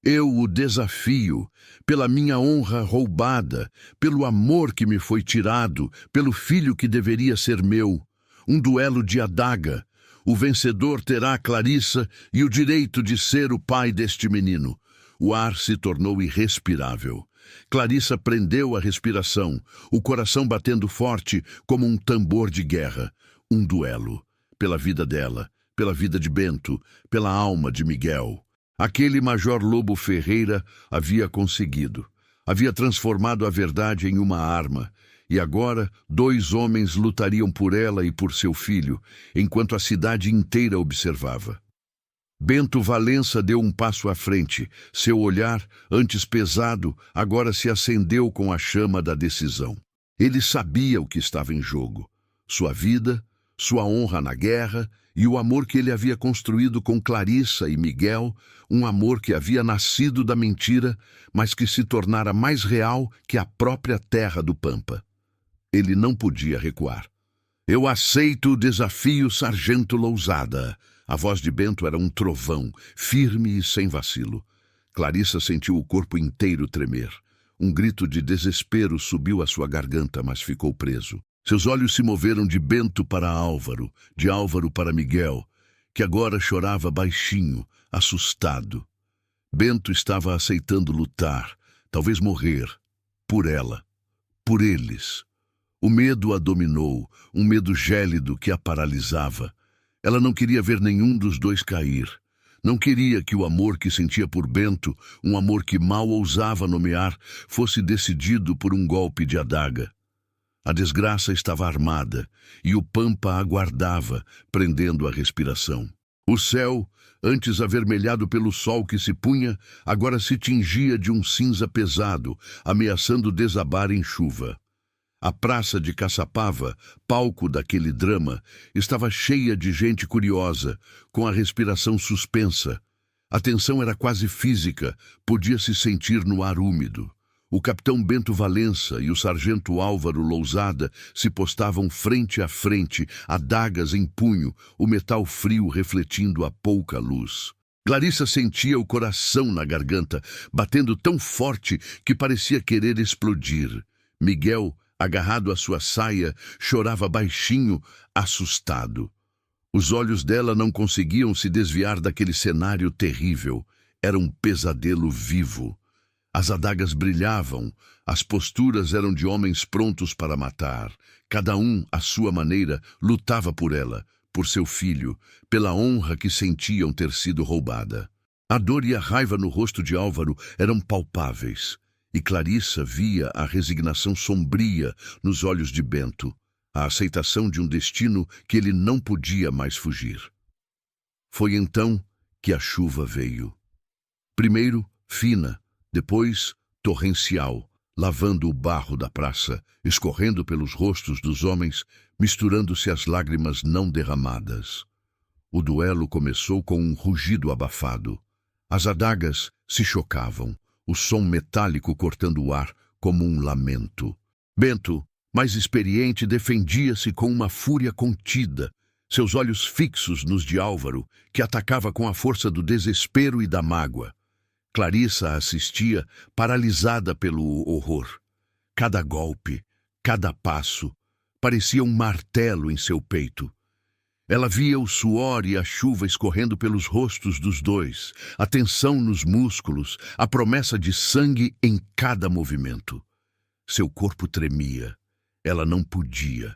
Eu o desafio, pela minha honra roubada, pelo amor que me foi tirado, pelo filho que deveria ser meu. Um duelo de adaga. O vencedor terá Clarissa e o direito de ser o pai deste menino. O ar se tornou irrespirável. Clarissa prendeu a respiração, o coração batendo forte como um tambor de guerra. Um duelo. Pela vida dela, pela vida de Bento, pela alma de Miguel. Aquele Major Lobo Ferreira havia conseguido. Havia transformado a verdade em uma arma. E agora, 2 homens lutariam por ela e por seu filho, enquanto a cidade inteira observava. Bento Valença deu um passo à frente. Seu olhar, antes pesado, agora se acendeu com a chama da decisão. Ele sabia o que estava em jogo. Sua vida, sua honra na guerra e o amor que ele havia construído com Clarissa e Miguel, um amor que havia nascido da mentira, mas que se tornara mais real que a própria terra do Pampa. Ele não podia recuar. Eu aceito o desafio, Sargento Lousada. A voz de Bento era um trovão, firme e sem vacilo. Clarissa sentiu o corpo inteiro tremer. Um grito de desespero subiu à sua garganta, mas ficou preso. Seus olhos se moveram de Bento para Álvaro, de Álvaro para Miguel, que agora chorava baixinho, assustado. Bento estava aceitando lutar, talvez morrer, por ela, por eles. O medo a dominou, um medo gélido que a paralisava. Ela não queria ver nenhum dos dois cair. Não queria que o amor que sentia por Bento, um amor que mal ousava nomear, fosse decidido por um golpe de adaga. A desgraça estava armada, e o Pampa aguardava, prendendo a respiração. O céu, antes avermelhado pelo sol que se punha, agora se tingia de um cinza pesado, ameaçando desabar em chuva. A praça de Caçapava, palco daquele drama, estava cheia de gente curiosa, com a respiração suspensa. A tensão era quase física, podia-se sentir no ar úmido. O capitão Bento Valença e o sargento Álvaro Lousada se postavam frente a frente, adagas em punho, o metal frio refletindo a pouca luz. Clarissa sentia o coração na garganta, batendo tão forte que parecia querer explodir. Miguel, agarrado à sua saia, chorava baixinho, assustado. Os olhos dela não conseguiam se desviar daquele cenário terrível. Era um pesadelo vivo. As adagas brilhavam, as posturas eram de homens prontos para matar. Cada um, à sua maneira, lutava por ela, por seu filho, pela honra que sentiam ter sido roubada. A dor e a raiva no rosto de Álvaro eram palpáveis, e Clarissa via a resignação sombria nos olhos de Bento, a aceitação de um destino que ele não podia mais fugir. Foi então que a chuva veio. Primeiro, fina, depois, torrencial, lavando o barro da praça, escorrendo pelos rostos dos homens, misturando-se às lágrimas não derramadas. O duelo começou com um rugido abafado. As adagas se chocavam, o som metálico cortando o ar como um lamento. Bento, mais experiente, defendia-se com uma fúria contida, seus olhos fixos nos de Álvaro, que atacava com a força do desespero e da mágoa. Clarissa assistia, paralisada pelo horror. Cada golpe, cada passo, parecia um martelo em seu peito. Ela via o suor e a chuva escorrendo pelos rostos dos dois, a tensão nos músculos, a promessa de sangue em cada movimento. Seu corpo tremia. Ela não podia,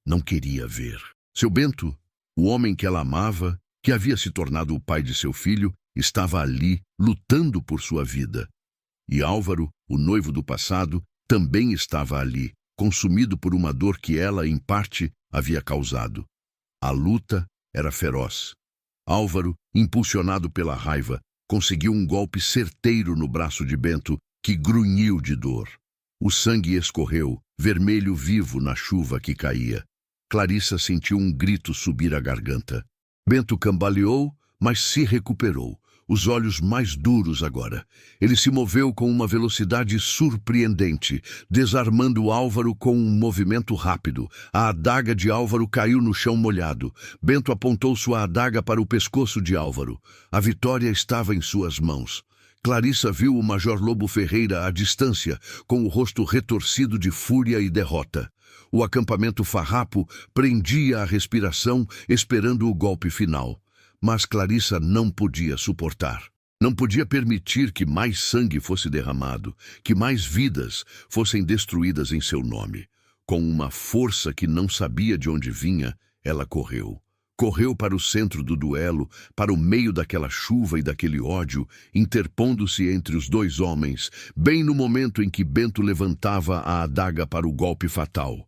não queria ver. Seu Bento, o homem que ela amava, que havia se tornado o pai de seu filho, estava ali, lutando por sua vida. E Álvaro, o noivo do passado, também estava ali, consumido por uma dor que ela, em parte, havia causado. A luta era feroz. Álvaro, impulsionado pela raiva, conseguiu um golpe certeiro no braço de Bento, que grunhiu de dor. O sangue escorreu, vermelho vivo na chuva que caía. Clarissa sentiu um grito subir a garganta. Bento cambaleou, mas se recuperou, os olhos mais duros agora. Ele se moveu com uma velocidade surpreendente, desarmando Álvaro com um movimento rápido. A adaga de Álvaro caiu no chão molhado. Bento apontou sua adaga para o pescoço de Álvaro. A vitória estava em suas mãos. Clarissa viu o Major Lobo Ferreira à distância, com o rosto retorcido de fúria e derrota. O acampamento farrapo prendia a respiração, esperando o golpe final. Mas Clarissa não podia suportar. Não podia permitir que mais sangue fosse derramado, que mais vidas fossem destruídas em seu nome. Com uma força que não sabia de onde vinha, ela correu. Correu para o centro do duelo, para o meio daquela chuva e daquele ódio, interpondo-se entre os dois homens, bem no momento em que Bento levantava a adaga para o golpe fatal.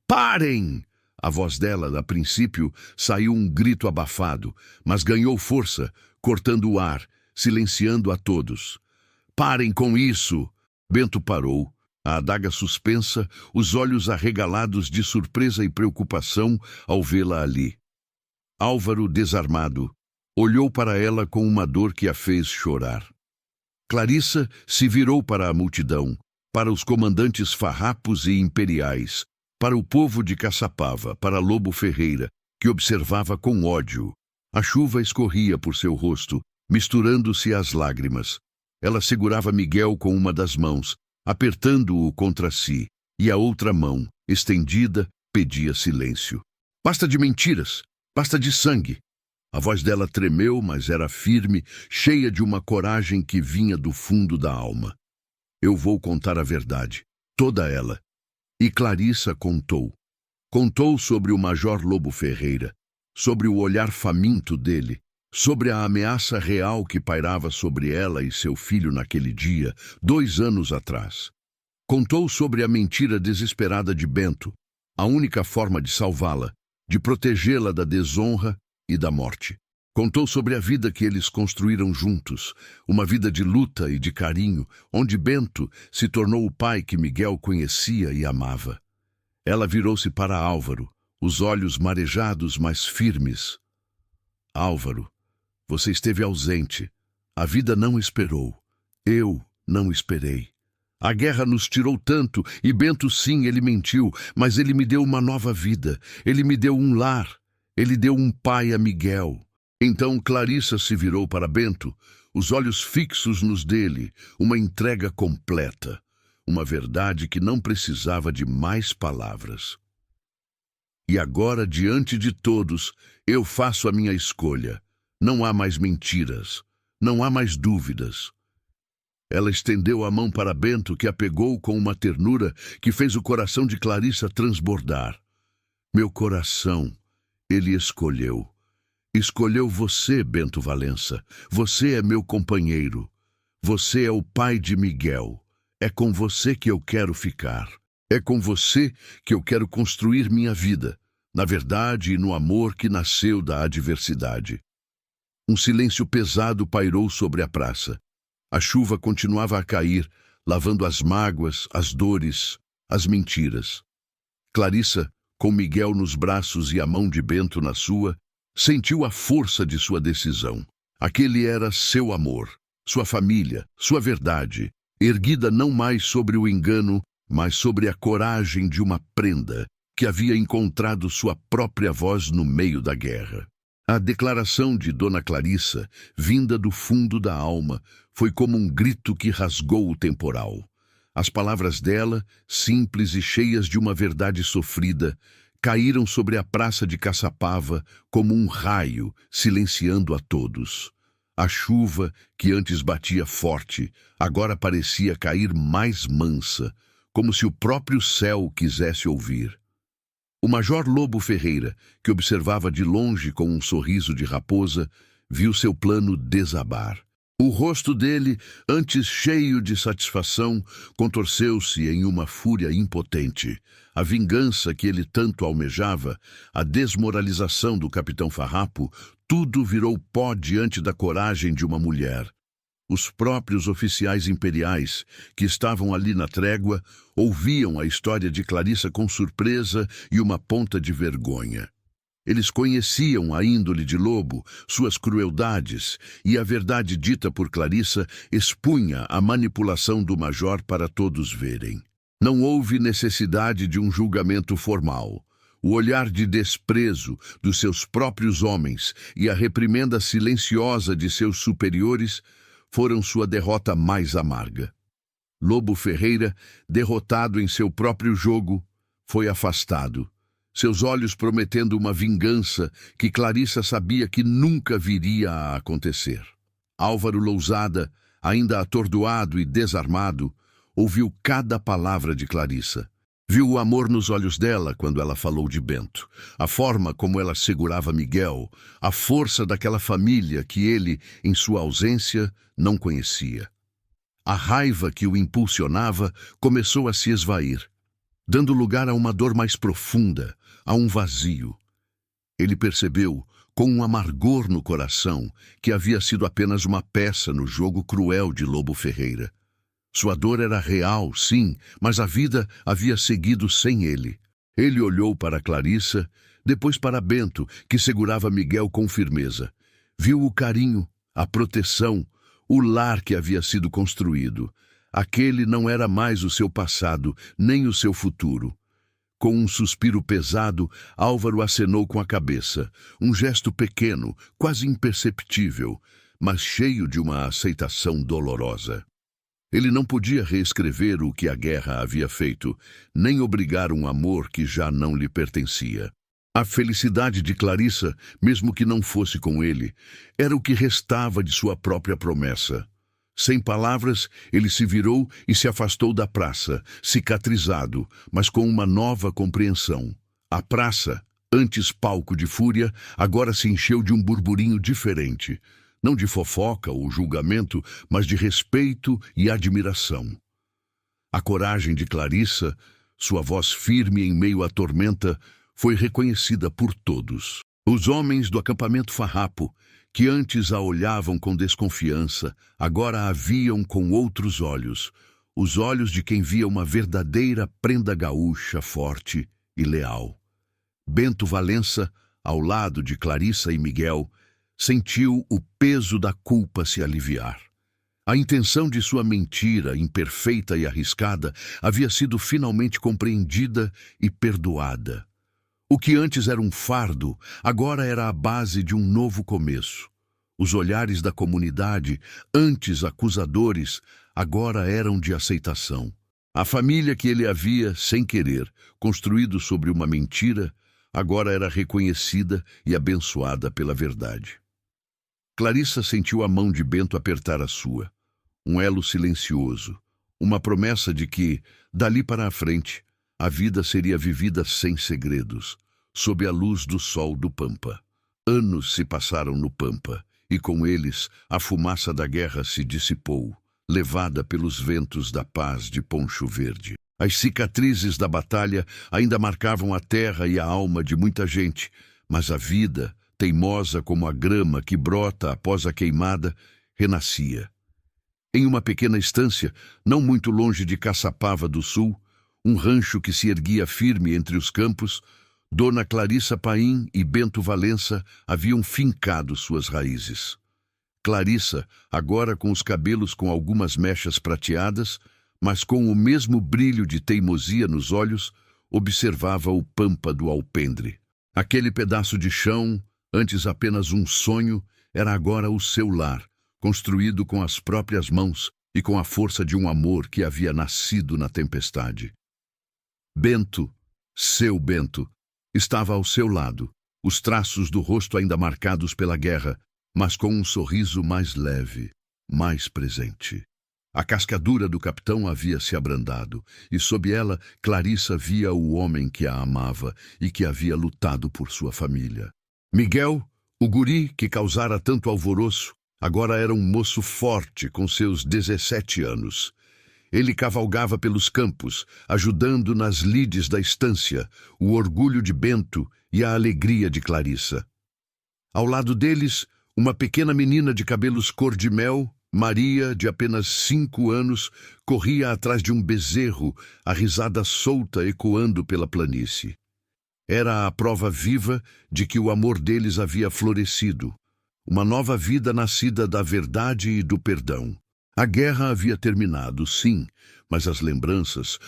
Parem! A voz dela, a princípio, saiu um grito abafado, mas ganhou força, cortando o ar, silenciando a todos. Parem com isso! Bento parou. a adaga suspensa, os olhos arregalados de surpresa e preocupação ao vê-la ali. Álvaro, desarmado, olhou para ela com uma dor que a fez chorar. Clarissa se virou para a multidão, para os comandantes farrapos e imperiais, para o povo de Caçapava, para Lobo Ferreira, que observava com ódio. A chuva escorria por seu rosto, misturando-se às lágrimas. Ela segurava Miguel com uma das mãos, apertando-o contra si, e a outra mão, estendida, pedia silêncio. Basta de mentiras, basta de sangue. A voz dela tremeu, mas era firme, cheia de uma coragem que vinha do fundo da alma. Eu vou contar a verdade, toda ela. E Clarissa contou. Contou sobre o Major Lobo Ferreira, sobre o olhar faminto dele, sobre a ameaça real que pairava sobre ela e seu filho naquele dia, 2 anos atrás. Contou sobre a mentira desesperada de Bento, a única forma de salvá-la, de protegê-la da desonra e da morte. Contou sobre a vida que eles construíram juntos, uma vida de luta e de carinho, onde Bento se tornou o pai que Miguel conhecia e amava. Ela virou-se para Álvaro, os olhos marejados, mas firmes. Álvaro, você esteve ausente. A vida não esperou. Eu não esperei. A guerra nos tirou tanto, e Bento, sim, ele mentiu, mas ele me deu uma nova vida. Ele me deu um lar. Ele deu um pai a Miguel. Então Clarissa se virou para Bento, os olhos fixos nos dele, uma entrega completa, uma verdade que não precisava de mais palavras. E agora, diante de todos, eu faço a minha escolha. Não há mais mentiras, não há mais dúvidas. Ela estendeu a mão para Bento, que a pegou com uma ternura que fez o coração de Clarissa transbordar. Meu coração, ele escolheu. Escolheu você, Bento Valença. Você é meu companheiro. Você é o pai de Miguel. É com você que eu quero ficar. É com você que eu quero construir minha vida, na verdade e no amor que nasceu da adversidade. Um silêncio pesado pairou sobre a praça. A chuva continuava a cair, lavando as mágoas, as dores, as mentiras. Clarissa, com Miguel nos braços e a mão de Bento na sua, sentiu a força de sua decisão. Aquele era seu amor, sua família, sua verdade, erguida não mais sobre o engano, mas sobre a coragem de uma prenda que havia encontrado sua própria voz no meio da guerra. A declaração de Dona Clarissa, vinda do fundo da alma, foi como um grito que rasgou o temporal. As palavras dela, simples e cheias de uma verdade sofrida, caíram sobre a praça de Caçapava como um raio, silenciando a todos. A chuva, que antes batia forte, agora parecia cair mais mansa, como se o próprio céu quisesse ouvir. O Major Lobo Ferreira, que observava de longe com um sorriso de raposa, viu seu plano desabar. O rosto dele, antes cheio de satisfação, contorceu-se em uma fúria impotente. A vingança que ele tanto almejava, a desmoralização do capitão Farrapo, tudo virou pó diante da coragem de uma mulher. Os próprios oficiais imperiais, que estavam ali na trégua, ouviam a história de Clarissa com surpresa e uma ponta de vergonha. Eles conheciam a índole de Lobo, suas crueldades, e a verdade dita por Clarissa expunha a manipulação do major para todos verem. Não houve necessidade de um julgamento formal. O olhar de desprezo dos seus próprios homens e a reprimenda silenciosa de seus superiores foram sua derrota mais amarga. Lobo Ferreira, derrotado em seu próprio jogo, foi afastado, seus olhos prometendo uma vingança que Clarissa sabia que nunca viria a acontecer. Álvaro Lousada, ainda atordoado e desarmado, ouviu cada palavra de Clarissa. Viu o amor nos olhos dela quando ela falou de Bento, a forma como ela segurava Miguel, a força daquela família que ele, em sua ausência, não conhecia. A raiva que o impulsionava começou a se esvair, dando lugar a uma dor mais profunda, a um vazio. Ele percebeu, com um amargor no coração, que havia sido apenas uma peça no jogo cruel de Lobo Ferreira. Sua dor era real, sim, mas a vida havia seguido sem ele. Ele olhou para Clarissa, depois para Bento, que segurava Miguel com firmeza. Viu o carinho, a proteção, o lar que havia sido construído. Aquele não era mais o seu passado, nem o seu futuro. Com um suspiro pesado, Álvaro acenou com a cabeça, um gesto pequeno, quase imperceptível, mas cheio de uma aceitação dolorosa. Ele não podia reescrever o que a guerra havia feito, nem obrigar um amor que já não lhe pertencia. A felicidade de Clarissa, mesmo que não fosse com ele, era o que restava de sua própria promessa. Sem palavras, ele se virou e se afastou da praça, cicatrizado, mas com uma nova compreensão. A praça, antes palco de fúria, agora se encheu de um burburinho diferente. Não de fofoca ou julgamento, mas de respeito e admiração. A coragem de Clarissa, sua voz firme em meio à tormenta, foi reconhecida por todos. Os homens do acampamento farrapo, que antes a olhavam com desconfiança, agora a viam com outros olhos, os olhos de quem via uma verdadeira prenda gaúcha forte e leal. Bento Valença, ao lado de Clarissa e Miguel, sentiu o peso da culpa se aliviar. A intenção de sua mentira, imperfeita e arriscada, havia sido finalmente compreendida e perdoada. O que antes era um fardo, agora era a base de um novo começo. Os olhares da comunidade, antes acusadores, agora eram de aceitação. A família que ele havia, sem querer, construído sobre uma mentira, agora era reconhecida e abençoada pela verdade. Clarissa sentiu a mão de Bento apertar a sua. Um elo silencioso, uma promessa de que, dali para a frente, a vida seria vivida sem segredos, sob a luz do sol do Pampa. Anos se passaram no Pampa, e com eles a fumaça da guerra se dissipou, levada pelos ventos da paz de Poncho Verde. As cicatrizes da batalha ainda marcavam a terra e a alma de muita gente, mas a vida, teimosa como a grama que brota após a queimada, renascia. Em uma pequena estância, não muito longe de Caçapava do Sul, um rancho que se erguia firme entre os campos, Dona Clarissa Paim e Bento Valença haviam fincado suas raízes. Clarissa, agora com os cabelos com algumas mechas prateadas, mas com o mesmo brilho de teimosia nos olhos, observava o Pampa do alpendre. Aquele pedaço de chão, antes apenas um sonho, era agora o seu lar, construído com as próprias mãos e com a força de um amor que havia nascido na tempestade. Bento, seu Bento, estava ao seu lado, os traços do rosto ainda marcados pela guerra, mas com um sorriso mais leve, mais presente. A cascadura do capitão havia se abrandado, e sob ela Clarissa via o homem que a amava e que havia lutado por sua família. Miguel, o guri que causara tanto alvoroço, agora era um moço forte com seus 17 anos. Ele cavalgava pelos campos, ajudando nas lides da estância, o orgulho de Bento e a alegria de Clarissa. Ao lado deles, uma pequena menina de cabelos cor-de-mel, Maria, de apenas 5 anos, corria atrás de um bezerro, a risada solta ecoando pela planície. Era a prova viva de que o amor deles havia florescido, uma nova vida nascida da verdade e do perdão. A guerra havia terminado, sim, mas as lembranças,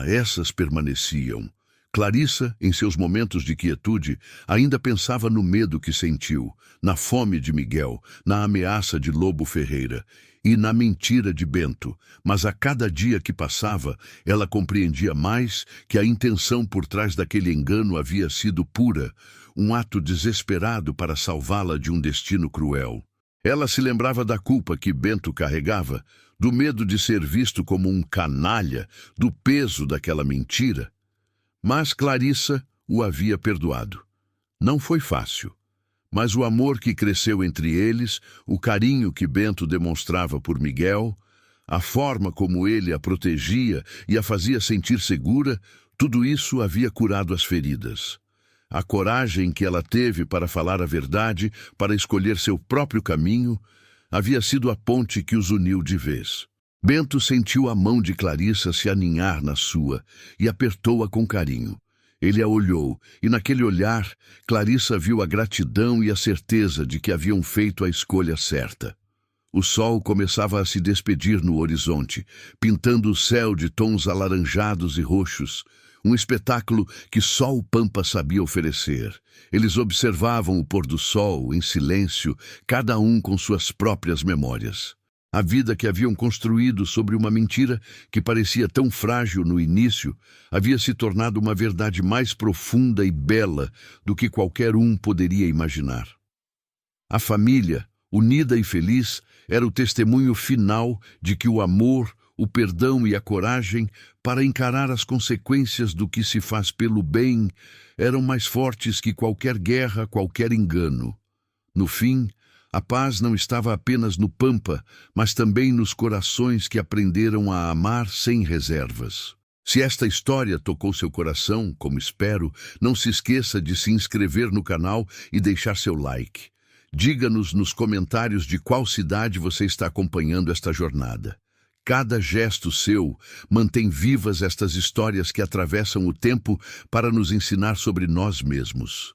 essas permaneciam. Clarissa, em seus momentos de quietude, ainda pensava no medo que sentiu, na fome de Miguel, na ameaça de Lobo Ferreira e na mentira de Bento, mas a cada dia que passava, ela compreendia mais que a intenção por trás daquele engano havia sido pura, um ato desesperado para salvá-la de um destino cruel. Ela se lembrava da culpa que Bento carregava, do medo de ser visto como um canalha, do peso daquela mentira. Mas Clarissa o havia perdoado. Não foi fácil, mas o amor que cresceu entre eles, o carinho que Bento demonstrava por Miguel, a forma como ele a protegia e a fazia sentir segura, tudo isso havia curado as feridas. A coragem que ela teve para falar a verdade, para escolher seu próprio caminho, havia sido a ponte que os uniu de vez. Bento sentiu a mão de Clarissa se aninhar na sua e apertou-a com carinho. Ele a olhou, e naquele olhar, Clarissa viu a gratidão e a certeza de que haviam feito a escolha certa. O sol começava a se despedir no horizonte, pintando o céu de tons alaranjados e roxos, um espetáculo que só o Pampa sabia oferecer. Eles observavam o pôr do sol, em silêncio, cada um com suas próprias memórias. A vida que haviam construído sobre uma mentira que parecia tão frágil no início havia se tornado uma verdade mais profunda e bela do que qualquer um poderia imaginar. A família, unida e feliz, era o testemunho final de que o amor, o perdão e a coragem para encarar as consequências do que se faz pelo bem eram mais fortes que qualquer guerra, qualquer engano. No fim, a paz não estava apenas no Pampa, mas também nos corações que aprenderam a amar sem reservas. Se esta história tocou seu coração, como espero, não se esqueça de se inscrever no canal e deixar seu like. Diga-nos nos comentários de qual cidade você está acompanhando esta jornada. Cada gesto seu mantém vivas estas histórias que atravessam o tempo para nos ensinar sobre nós mesmos.